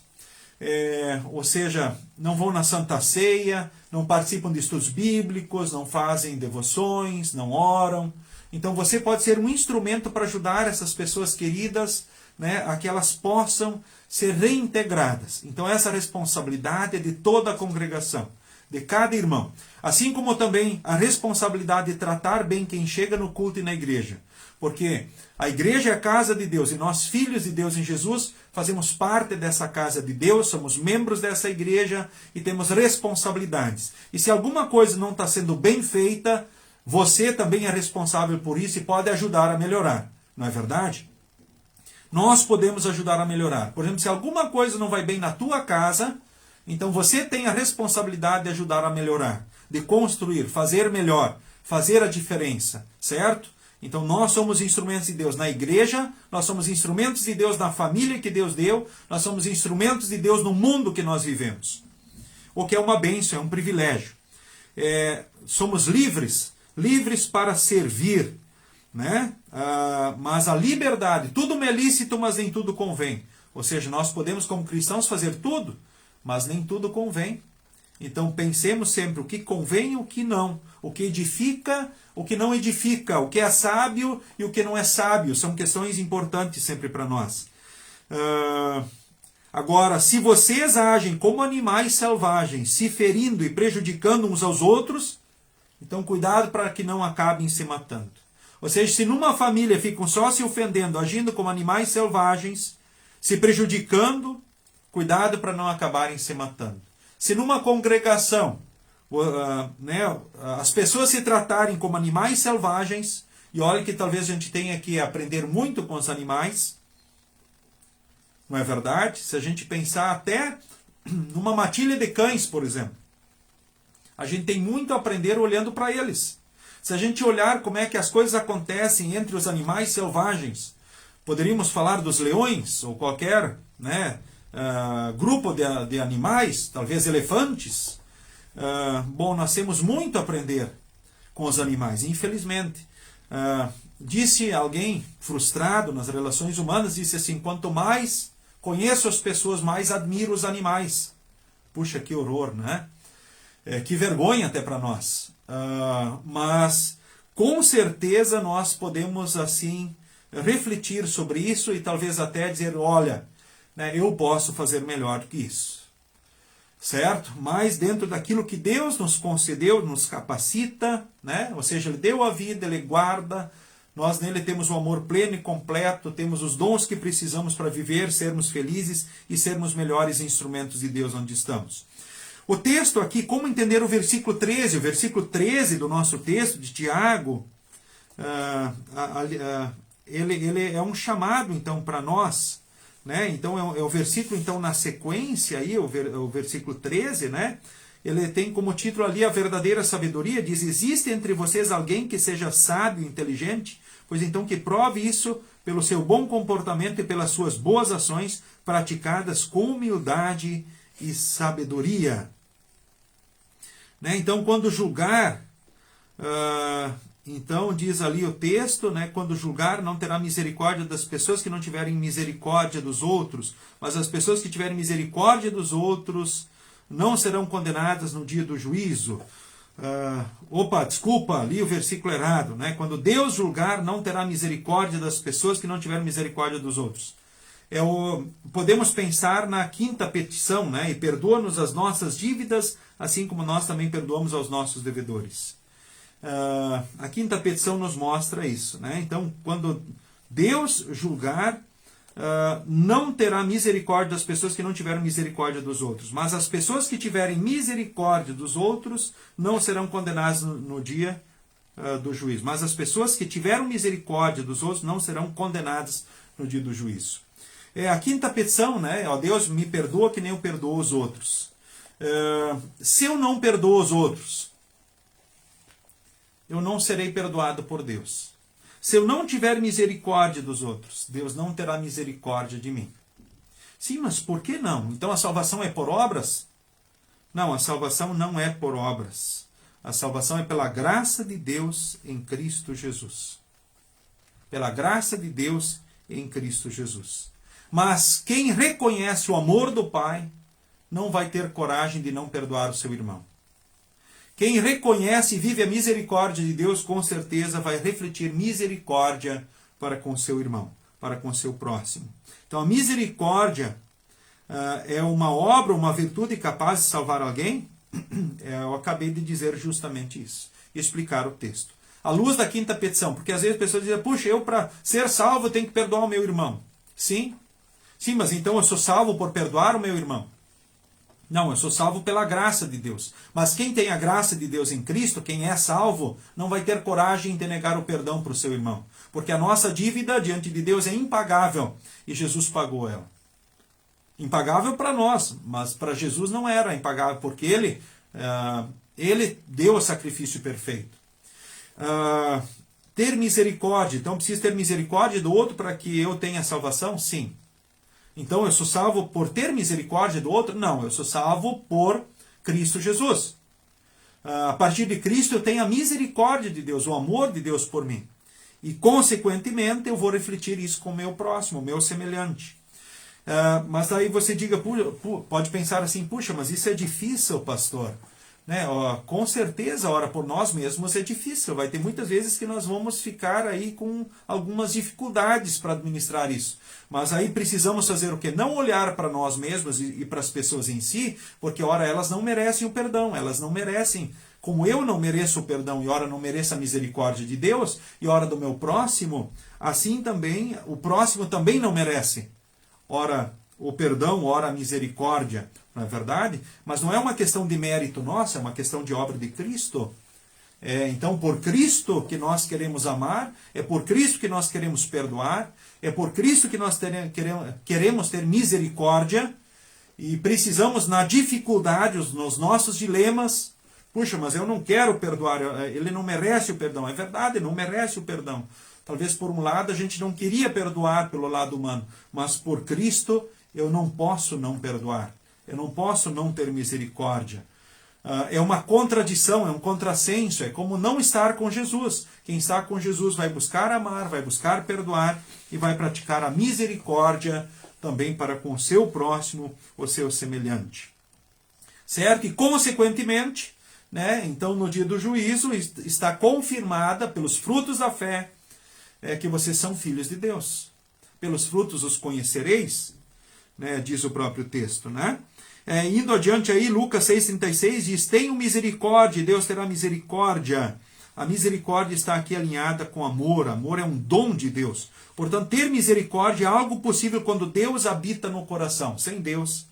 [SPEAKER 1] ou seja, não vão na Santa Ceia, não participam de estudos bíblicos, não fazem devoções, não oram. Então você pode ser um instrumento para ajudar essas pessoas queridas, né, a que elas possam ser reintegradas. Então essa responsabilidade é de toda a congregação, de cada irmão. Assim como também a responsabilidade de tratar bem quem chega no culto e na igreja. Porque a igreja é a casa de Deus e nós, filhos de Deus em Jesus, fazemos parte dessa casa de Deus, somos membros dessa igreja e temos responsabilidades. E se alguma coisa não está sendo bem feita, você também é responsável por isso e pode ajudar a melhorar. Não é verdade? Nós podemos ajudar a melhorar. Por exemplo, se alguma coisa não vai bem na tua casa, então você tem a responsabilidade de ajudar a melhorar. de construir, fazer melhor, fazer a diferença, certo? Então nós somos instrumentos de Deus na igreja, nós somos instrumentos de Deus na família que Deus deu, nós somos instrumentos de Deus no mundo que nós vivemos. O que é uma bênção, é um privilégio. Somos livres para servir, né? Mas a liberdade, tudo me é lícito, mas nem tudo convém. Ou seja, nós podemos como cristãos fazer tudo, mas nem tudo convém. Então pensemos sempre o que convém e o que não, o que edifica, o que não edifica, o que é sábio e o que não é sábio. São questões importantes sempre para nós. Agora, se vocês agem como animais selvagens, se ferindo e prejudicando uns aos outros, então cuidado para que não acabem se matando. Ou seja, se numa família ficam só se ofendendo, agindo como animais selvagens, se prejudicando, cuidado para não acabarem se matando. Se numa congregação as pessoas se tratarem como animais selvagens, e olha que talvez a gente tenha que aprender muito com os animais, não é verdade? Se a gente pensar até numa matilha de cães, por exemplo, a gente tem muito a aprender olhando para eles. Se a gente olhar como é que as coisas acontecem entre os animais selvagens, poderíamos falar dos leões, ou qualquer grupo de animais, talvez elefantes. Nós temos muito a aprender com os animais, infelizmente. Disse alguém frustrado nas relações humanas, disse assim: quanto mais conheço as pessoas, mais admiro os animais. Puxa, que horror, né? Que vergonha até para nós. Mas com certeza nós podemos assim refletir sobre isso e talvez até dizer: olha, eu posso fazer melhor do que isso. Certo? Mas dentro daquilo que Deus nos concedeu, nos capacita, né? Ou seja, Ele deu a vida, Ele guarda, nós nele temos o amor pleno e completo, temos os dons que precisamos para viver, sermos felizes e sermos melhores instrumentos de Deus onde estamos. O texto aqui, como entender o versículo 13? O versículo 13 do nosso texto, de Tiago, ele é um chamado então para nós. Né? Então é o versículo então na sequência aí, o versículo 13, né? Ele tem como título ali a verdadeira sabedoria, diz: existe entre vocês alguém que seja sábio e inteligente? Pois então que prove isso pelo seu bom comportamento e pelas suas boas ações praticadas com humildade e sabedoria. Né? Então quando julgar, então diz ali o texto, né, quando julgar não terá misericórdia das pessoas que não tiverem misericórdia dos outros, mas as pessoas que tiverem misericórdia dos outros não serão condenadas no dia do juízo. Desculpa, li o versículo errado. Né? Quando Deus julgar, não terá misericórdia das pessoas que não tiverem misericórdia dos outros. Podemos pensar na quinta petição, né? E perdoa-nos as nossas dívidas, assim como nós também perdoamos aos nossos devedores. A quinta petição nos mostra isso. Né? Então, quando Deus julgar, não terá misericórdia das pessoas que não tiveram misericórdia dos outros. Mas as pessoas que tiverem misericórdia dos outros não serão condenadas no dia do juízo. Mas as pessoas que tiveram misericórdia dos outros não serão condenadas no dia do juízo. A quinta petição, né? Ó, Deus, me perdoa que nem eu perdoo os outros. Se eu não perdoo os outros, eu não serei perdoado por Deus. Se eu não tiver misericórdia dos outros, Deus não terá misericórdia de mim. Sim, mas por que não? Então a salvação é por obras? Não, a salvação não é por obras. A salvação é pela graça de Deus em Cristo Jesus. Pela graça de Deus em Cristo Jesus. Mas quem reconhece o amor do Pai não vai ter coragem de não perdoar o seu irmão. Quem reconhece e vive a misericórdia de Deus, com certeza vai refletir misericórdia para com seu irmão, para com seu próximo. Então a misericórdia é uma obra, uma virtude capaz de salvar alguém? Eu acabei de dizer justamente isso, e explicar o texto. À luz da quinta petição, porque às vezes as pessoas dizem: puxa, eu para ser salvo tenho que perdoar o meu irmão. Sim, mas então eu sou salvo por perdoar o meu irmão? Não, eu sou salvo pela graça de Deus. Mas quem tem a graça de Deus em Cristo, quem é salvo, não vai ter coragem de negar o perdão para o seu irmão. Porque a nossa dívida diante de Deus é impagável. E Jesus pagou ela. Impagável para nós, mas para Jesus não era impagável, porque Ele Ele deu o sacrifício perfeito. Ter misericórdia. Então, preciso ter misericórdia do outro para que eu tenha salvação? Sim. Então, eu sou salvo por ter misericórdia do outro? Não, eu sou salvo por Cristo Jesus. A partir de Cristo, eu tenho a misericórdia de Deus, o amor de Deus por mim. E, consequentemente, eu vou refletir isso com o meu próximo, o meu semelhante. Mas aí você diga, pode pensar assim, puxa, mas isso é difícil, pastor. Né? Com certeza, ora por nós mesmos é difícil. Vai ter muitas vezes que nós vamos ficar aí com algumas dificuldades para administrar isso. Mas aí precisamos fazer o quê? Não olhar para nós mesmos e para as pessoas em si, porque ora elas não merecem o perdão, elas não merecem, como eu não mereço o perdão e ora não mereço a misericórdia de Deus, e ora do meu próximo, assim também o próximo também não merece. Ora o perdão, ora a misericórdia, não é verdade? Mas não é uma questão de mérito nosso, é uma questão de obra de Cristo. Então, por Cristo que nós queremos amar, é por Cristo que nós queremos perdoar, é por Cristo que nós queremos ter misericórdia, e precisamos, na dificuldade, nos nossos dilemas, puxa, mas eu não quero perdoar, ele não merece o perdão. É verdade, não merece o perdão. Talvez por um lado a gente não queria perdoar pelo lado humano, mas por Cristo eu não posso não perdoar. Eu não posso não ter misericórdia. É uma contradição, é um contrassenso, é como não estar com Jesus. Quem está com Jesus vai buscar amar, vai buscar perdoar e vai praticar a misericórdia também para com o seu próximo, o seu semelhante. Certo? E consequentemente, né, então no dia do juízo está confirmada pelos frutos da fé que vocês são filhos de Deus. Pelos frutos os conhecereis, né, diz o próprio texto, né? Indo adiante aí, Lucas 6,36 diz, tenham misericórdia, Deus terá misericórdia. A misericórdia está aqui alinhada com amor. Amor é um dom de Deus. Portanto, ter misericórdia é algo possível quando Deus habita no coração. Sem Deus,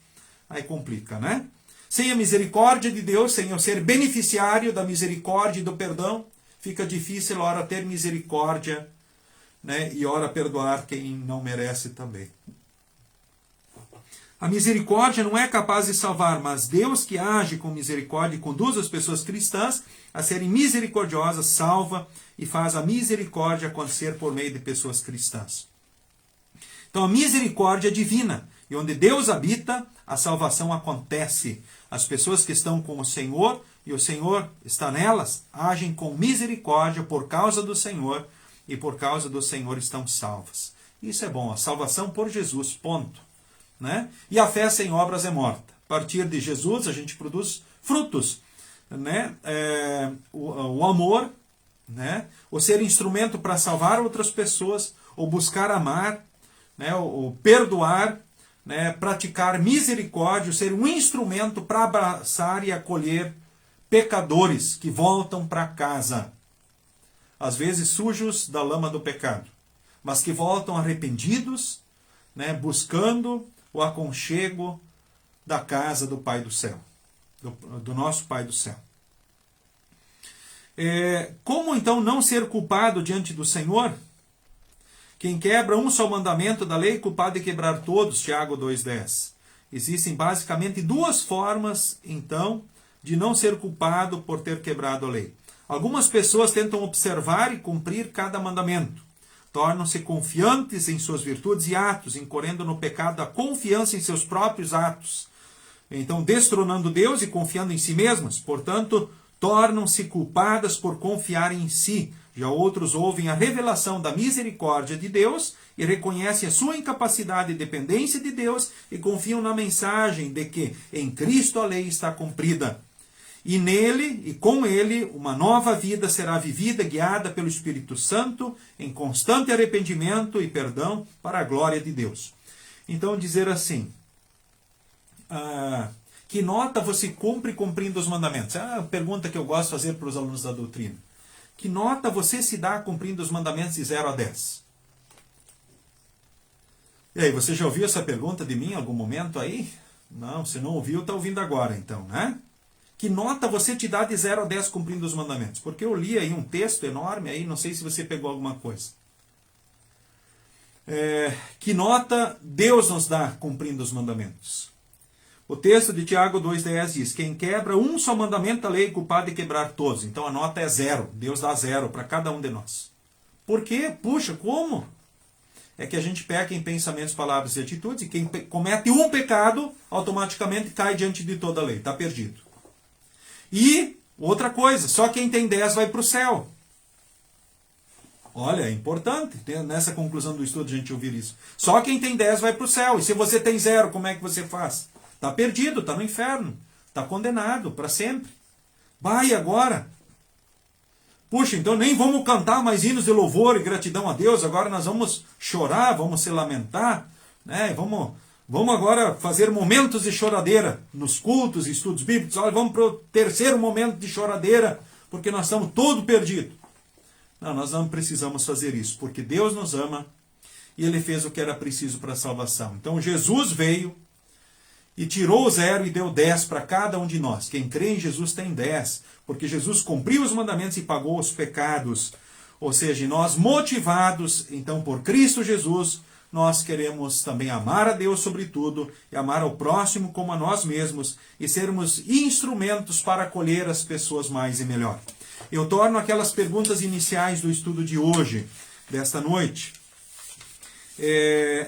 [SPEAKER 1] aí complica, né? Sem a misericórdia de Deus, sem eu ser beneficiário da misericórdia e do perdão, fica difícil, ora, ter misericórdia, né? E ora, perdoar quem não merece também. A misericórdia não é capaz de salvar, mas Deus que age com misericórdia e conduz as pessoas cristãs a serem misericordiosas, salva e faz a misericórdia acontecer por meio de pessoas cristãs. Então a misericórdia é divina, e onde Deus habita, a salvação acontece. As pessoas que estão com o Senhor, e o Senhor está nelas, agem com misericórdia por causa do Senhor, e por causa do Senhor estão salvas. Isso é bom, a salvação por Jesus, ponto. Né? E a fé sem obras é morta. A partir de Jesus a gente produz frutos, né? O amor, né? O ser instrumento para salvar outras pessoas, ou buscar amar, né? O perdoar, né? Praticar misericórdia, ser um instrumento para abraçar e acolher pecadores que voltam para casa, às vezes sujos da lama do pecado, mas que voltam arrependidos, né? Buscando o aconchego da casa do Pai do céu, do nosso Pai do céu. Como então não ser culpado diante do Senhor? Quem quebra um só mandamento da lei, culpado de quebrar todos, Tiago 2,10. Existem basicamente duas formas, então, de não ser culpado por ter quebrado a lei. Algumas pessoas tentam observar e cumprir cada mandamento. Tornam-se confiantes em suas virtudes e atos, incorrendo no pecado da confiança em seus próprios atos. Então, destronando Deus e confiando em si mesmas. Portanto, tornam-se culpadas por confiar em si. Já outros ouvem a revelação da misericórdia de Deus e reconhecem a sua incapacidade e dependência de Deus e confiam na mensagem de que em Cristo a lei está cumprida. E nele e com ele uma nova vida será vivida, guiada pelo Espírito Santo, em constante arrependimento e perdão para a glória de Deus. Então dizer assim, que nota você cumpre cumprindo os mandamentos? É a pergunta que eu gosto de fazer para os alunos da doutrina. Que nota você se dá cumprindo os mandamentos de 0 a 10? E aí, você já ouviu essa pergunta de mim em algum momento aí? Não, se não ouviu, está ouvindo agora então, né? Que nota você te dá de 0 a 10 cumprindo os mandamentos? Porque eu li aí um texto enorme, aí não sei se você pegou alguma coisa. Que nota Deus nos dá cumprindo os mandamentos? O texto de Tiago 2,10 diz: quem quebra um só mandamento da lei é culpado de quebrar todos. Então a nota é 0. Deus dá 0 para cada um de nós. Por quê? Puxa, como? É que a gente peca em pensamentos, palavras e atitudes, e quem comete um pecado, automaticamente cai diante de toda a lei. Está perdido. E outra coisa, só quem tem 10 vai para o céu. Olha, é importante nessa conclusão do estudo a gente ouvir isso. Só quem tem 10 vai para o céu. E se você tem 0, como é que você faz? Está perdido, está no inferno. Está condenado para sempre. Vai agora. Puxa, então nem vamos cantar mais hinos de louvor e gratidão a Deus. Agora nós vamos chorar, vamos se lamentar. Né? Vamos agora fazer momentos de choradeira nos cultos e estudos bíblicos. Olha, vamos para o terceiro momento de choradeira, porque nós estamos todos perdidos. Não, nós não precisamos fazer isso, porque Deus nos ama e Ele fez o que era preciso para a salvação. Então Jesus veio e tirou o 0 e deu 10 para cada um de nós. Quem crê em Jesus tem 10, porque Jesus cumpriu os mandamentos e pagou os pecados. Ou seja, nós motivados, então, por Cristo Jesus, nós queremos também amar a Deus sobre tudo e amar ao próximo como a nós mesmos e sermos instrumentos para acolher as pessoas mais e melhor. Eu torno aquelas perguntas iniciais do estudo de hoje, desta noite.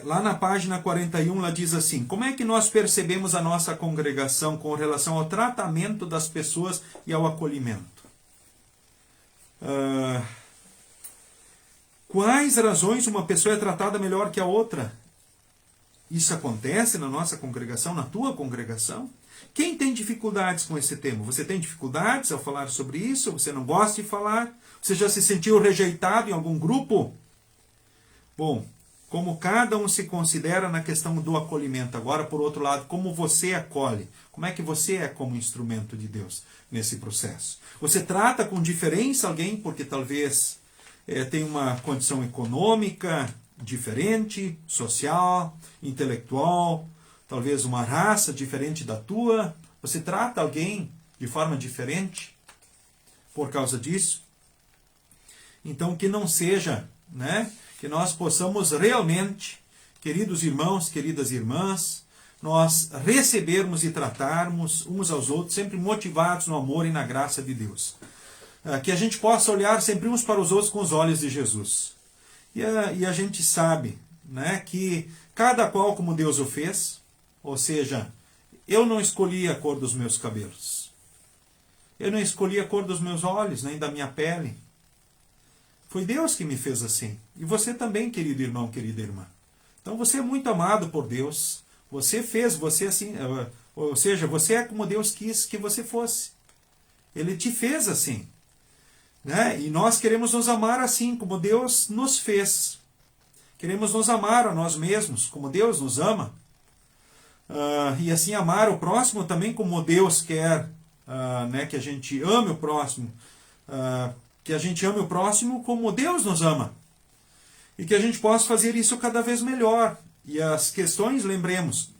[SPEAKER 1] Lá na página 41, ela diz assim: como é que nós percebemos a nossa congregação com relação ao tratamento das pessoas e ao acolhimento? Quais razões uma pessoa é tratada melhor que a outra? Isso acontece na nossa congregação, na tua congregação? Quem tem dificuldades com esse tema? Você tem dificuldades ao falar sobre isso? Você não gosta de falar? Você já se sentiu rejeitado em algum grupo? Bom, como cada um se considera na questão do acolhimento. Agora, por outro lado, como você acolhe? Como é que você é como instrumento de Deus nesse processo? Você trata com diferença alguém porque talvez tem uma condição econômica diferente, social, intelectual, talvez uma raça diferente da tua? Você trata alguém de forma diferente por causa disso? Então, que não seja, né? Que nós possamos realmente, queridos irmãos, queridas irmãs, nós recebermos e tratarmos uns aos outros, sempre motivados no amor e na graça de Deus. Que a gente possa olhar sempre uns para os outros com os olhos de Jesus. E a gente sabe, né, que cada qual como Deus o fez, ou seja, eu não escolhi a cor dos meus cabelos. Eu não escolhi a cor dos meus olhos, nem da minha pele. Foi Deus que me fez assim. E você também, querido irmão, querida irmã. Então você é muito amado por Deus. Você fez você assim, ou seja, você é como Deus quis que você fosse. Ele te fez assim. Né? E nós queremos nos amar assim, como Deus nos fez. Queremos nos amar a nós mesmos, como Deus nos ama. E assim amar o próximo também como Deus quer, né, que a gente ame o próximo. Que a gente ame o próximo como Deus nos ama. E que a gente possa fazer isso cada vez melhor. E as questões, lembremos,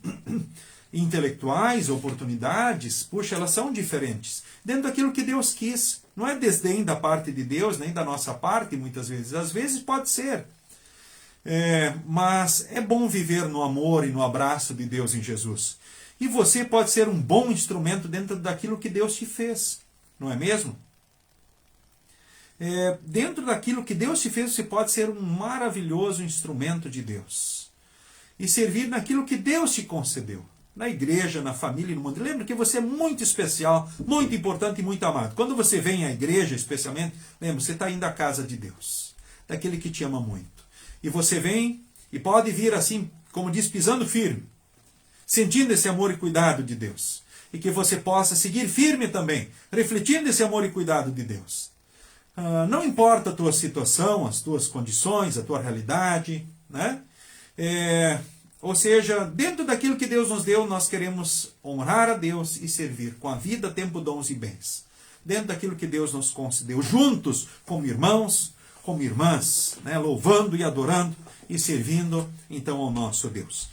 [SPEAKER 1] intelectuais, oportunidades, puxa, elas são diferentes. Dentro daquilo que Deus quis. Não é desdém da parte de Deus, nem da nossa parte, muitas vezes. Às vezes pode ser. Mas é bom viver no amor e no abraço de Deus em Jesus. E você pode ser um bom instrumento dentro daquilo que Deus te fez. Não é mesmo? Dentro daquilo que Deus te fez, você pode ser um maravilhoso instrumento de Deus. E servir naquilo que Deus te concedeu. Na igreja, na família e no mundo. Lembra que você é muito especial, muito importante e muito amado. Quando você vem à igreja, especialmente, lembra, você está indo à casa de Deus. Daquele que te ama muito. E você vem e pode vir assim, como diz, pisando firme. Sentindo esse amor e cuidado de Deus. E que você possa seguir firme também. Refletindo esse amor e cuidado de Deus. Não importa a tua situação, as tuas condições, a tua realidade, né? Ou seja, dentro daquilo que Deus nos deu, nós queremos honrar a Deus e servir com a vida, tempo, dons e bens. Dentro daquilo que Deus nos concedeu, juntos, como irmãos, como irmãs, né? Louvando e adorando e servindo, então, ao nosso Deus.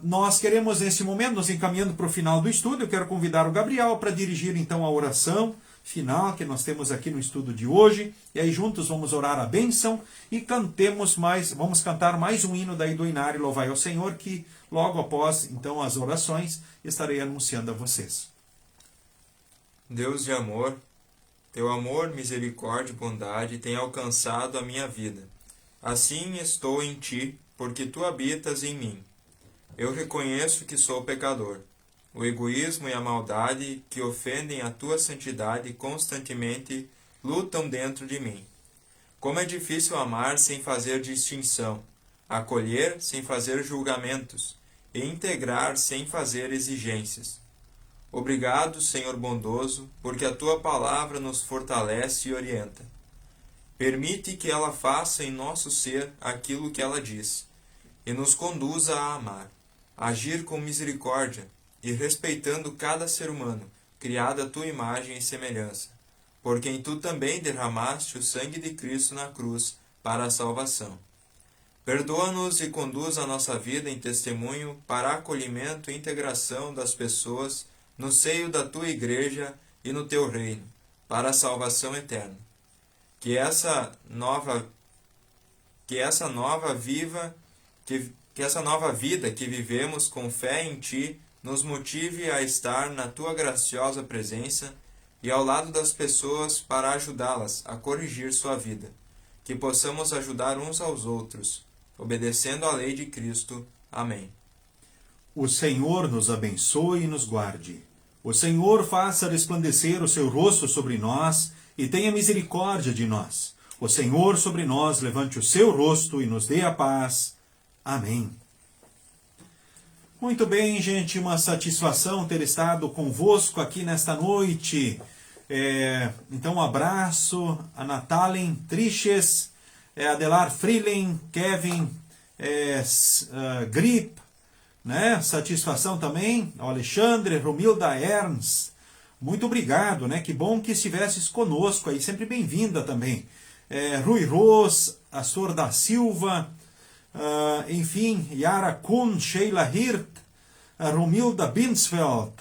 [SPEAKER 1] Nós queremos, nesse momento, nos encaminhando para o final do estudo, eu quero convidar o Gabriel para dirigir, então, a oração final que nós temos aqui no estudo de hoje. E aí juntos vamos orar a bênção e vamos cantar mais um hino daí do Inário Louvai ao Senhor, que logo após então as orações estarei anunciando a vocês.
[SPEAKER 3] Deus de amor, teu amor, misericórdia e bondade têm alcançado a minha vida. Assim estou em ti, porque tu habitas em mim. Eu reconheço que sou pecador. O egoísmo e a maldade que ofendem a tua santidade constantemente lutam dentro de mim. Como é difícil amar sem fazer distinção, acolher sem fazer julgamentos e integrar sem fazer exigências. Obrigado, Senhor bondoso, porque a tua palavra nos fortalece e orienta. Permite que ela faça em nosso ser aquilo que ela diz e nos conduza a amar, agir com misericórdia e respeitando cada ser humano, criado à tua imagem e semelhança, por quem tu também derramaste o sangue de Cristo na cruz para a salvação. Perdoa-nos e conduz a nossa vida em testemunho para acolhimento e integração das pessoas no seio da tua igreja e no teu reino, para a salvação eterna. Que essa nova vida que vivemos com fé em ti nos motive a estar na tua graciosa presença e ao lado das pessoas para ajudá-las a corrigir sua vida. Que possamos ajudar uns aos outros, obedecendo à lei de Cristo. Amém.
[SPEAKER 1] O Senhor nos abençoe e nos guarde. O Senhor faça resplandecer o seu rosto sobre nós e tenha misericórdia de nós. O Senhor sobre nós levante o seu rosto e nos dê a paz. Amém. Muito bem, gente, uma satisfação ter estado convosco aqui nesta noite. Então, um abraço a Natalen Triches, Adelar Freeling, Kevin Grip, né? Satisfação também ao Alexandre, Romilda Ernst. Muito obrigado, né? Que bom que estivesses conosco aí, sempre bem-vinda também. Rui Ros, Astor da Silva, enfim, Yara Kuhn, Sheila Hirt, Romilda Binsfeld,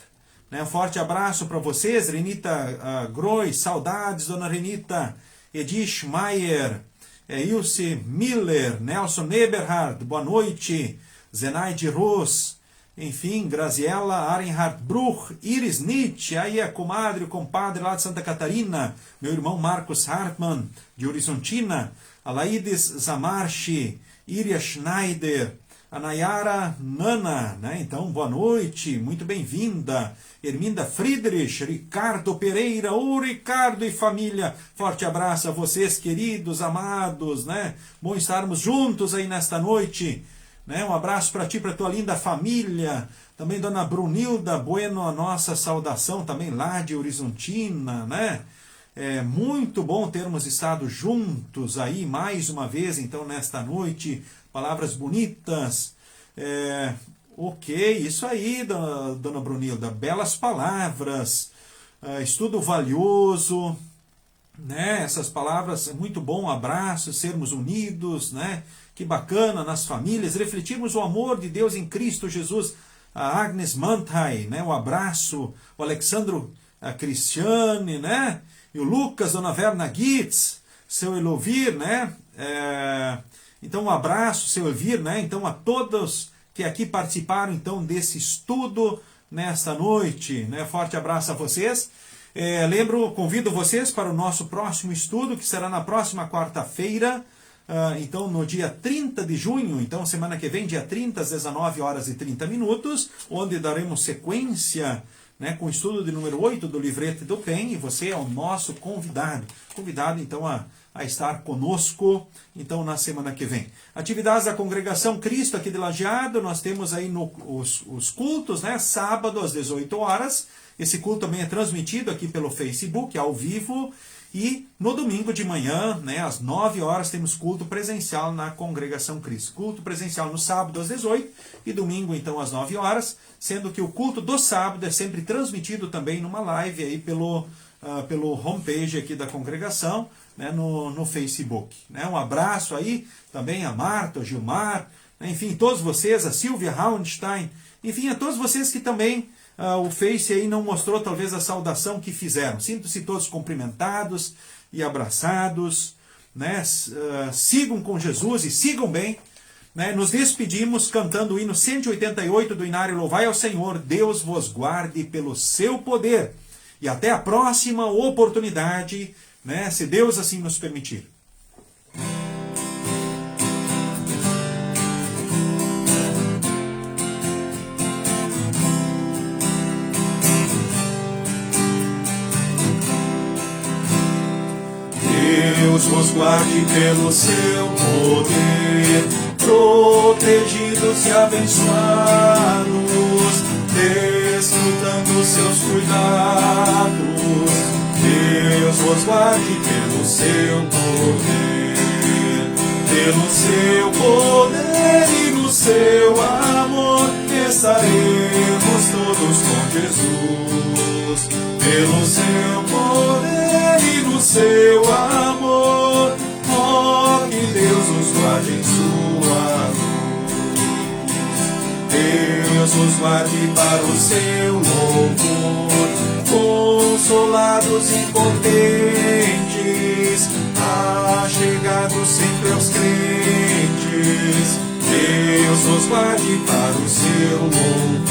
[SPEAKER 1] né? Um forte abraço para vocês, Renita Groi, saudades, dona Renita, Edith Maier, Ilse Miller, Nelson Eberhard, boa noite, Zenaide Ross, enfim, Graziella Arenhardt Bruch, Iris Nietzsche, aí a comadre, o compadre lá de Santa Catarina, meu irmão Marcos Hartmann, de Horizontina, Alaides Zamarchi, Iria Schneider, a Nayara Nana, né? Então, boa noite, muito bem-vinda. Erminda Friedrich, Ricardo Pereira, Ricardo e família, forte abraço a vocês, queridos, amados, né? Bom estarmos juntos aí nesta noite, né? Um abraço para ti, para tua linda família. Também dona Brunilda Bueno, a nossa saudação também lá de Horizontina, né? É muito bom termos estado juntos aí mais uma vez, então, nesta noite. Palavras bonitas. Ok, isso aí, dona Brunilda. Belas palavras. Estudo valioso. Né? Essas palavras, muito bom. Abraço, sermos unidos. Né? Que bacana nas famílias. Refletirmos o amor de Deus em Cristo Jesus. A Agnes Mantai, né? O abraço. O Alexandro Cristiane, né? E o Lucas, dona Verna Gitz, seu Elovir, né? Então, um abraço, seu Elvir, né? Então, a todos que aqui participaram, então, desse estudo nesta noite, né? Forte abraço a vocês. Convido vocês para o nosso próximo estudo, que será na próxima quarta-feira, então, no dia 30 de junho, então, semana que vem, dia 30, às 19 horas e 30 minutos, onde daremos sequência, né, com o estudo de número 8 do Livreto do PEN, e você é o nosso convidado, então, a estar conosco, então, na semana que vem. Atividades da Congregação Cristo aqui de Lajeado, nós temos aí os cultos, né, sábado às 18 horas, esse culto também é transmitido aqui pelo Facebook, ao vivo, e no domingo de manhã, né, às 9 horas, temos culto presencial na Congregação Cristo. Culto presencial no sábado às 18 e domingo, então, às 9 horas, sendo que o culto do sábado é sempre transmitido também numa live aí pelo homepage aqui da congregação, né, no Facebook. Né? Um abraço aí também a Marta, o Gilmar, né, enfim, todos vocês, a Silvia Raunstein, enfim, a todos vocês que também o Face aí não mostrou talvez a saudação que fizeram. Sinto-se todos cumprimentados e abraçados, né? Sigam com Jesus e sigam bem, né? Nos despedimos cantando o hino 188 do Inário Louvai ao Senhor, Deus vos guarde pelo seu poder. E até a próxima oportunidade, né? Se Deus assim nos permitir.
[SPEAKER 2] Deus vos guarde pelo seu poder, protegidos e abençoados, desfrutando seus cuidados. Deus vos guarde pelo seu poder e no seu amor estaremos todos com Jesus. Pelo seu poder e no seu amor, ó, que Deus os guarde em sua luz. Deus os guarde para o seu louvor, consolados e contentes, achegados sempre aos crentes. Deus os guarde para o seu louvor,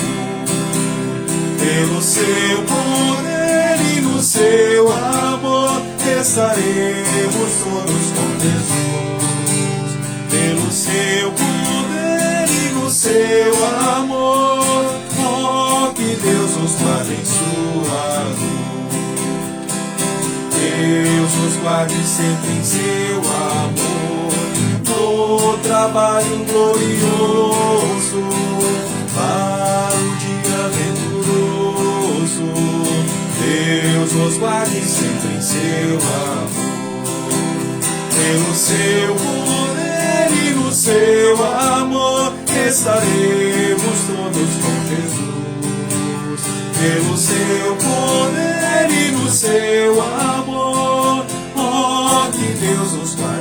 [SPEAKER 2] pelo seu poder e no seu amor estaremos todos com Jesus. Pelo seu poder e no seu amor, ó, que Deus os guarde em sua luz. Deus os guarde sempre em seu amor, no trabalho glorioso, para o dia venturoso. Deus os guarde sempre em seu amor, pelo seu poder e no seu amor estaremos todos com Jesus. Pelo seu poder e no seu amor, ó, que Deus os guarde.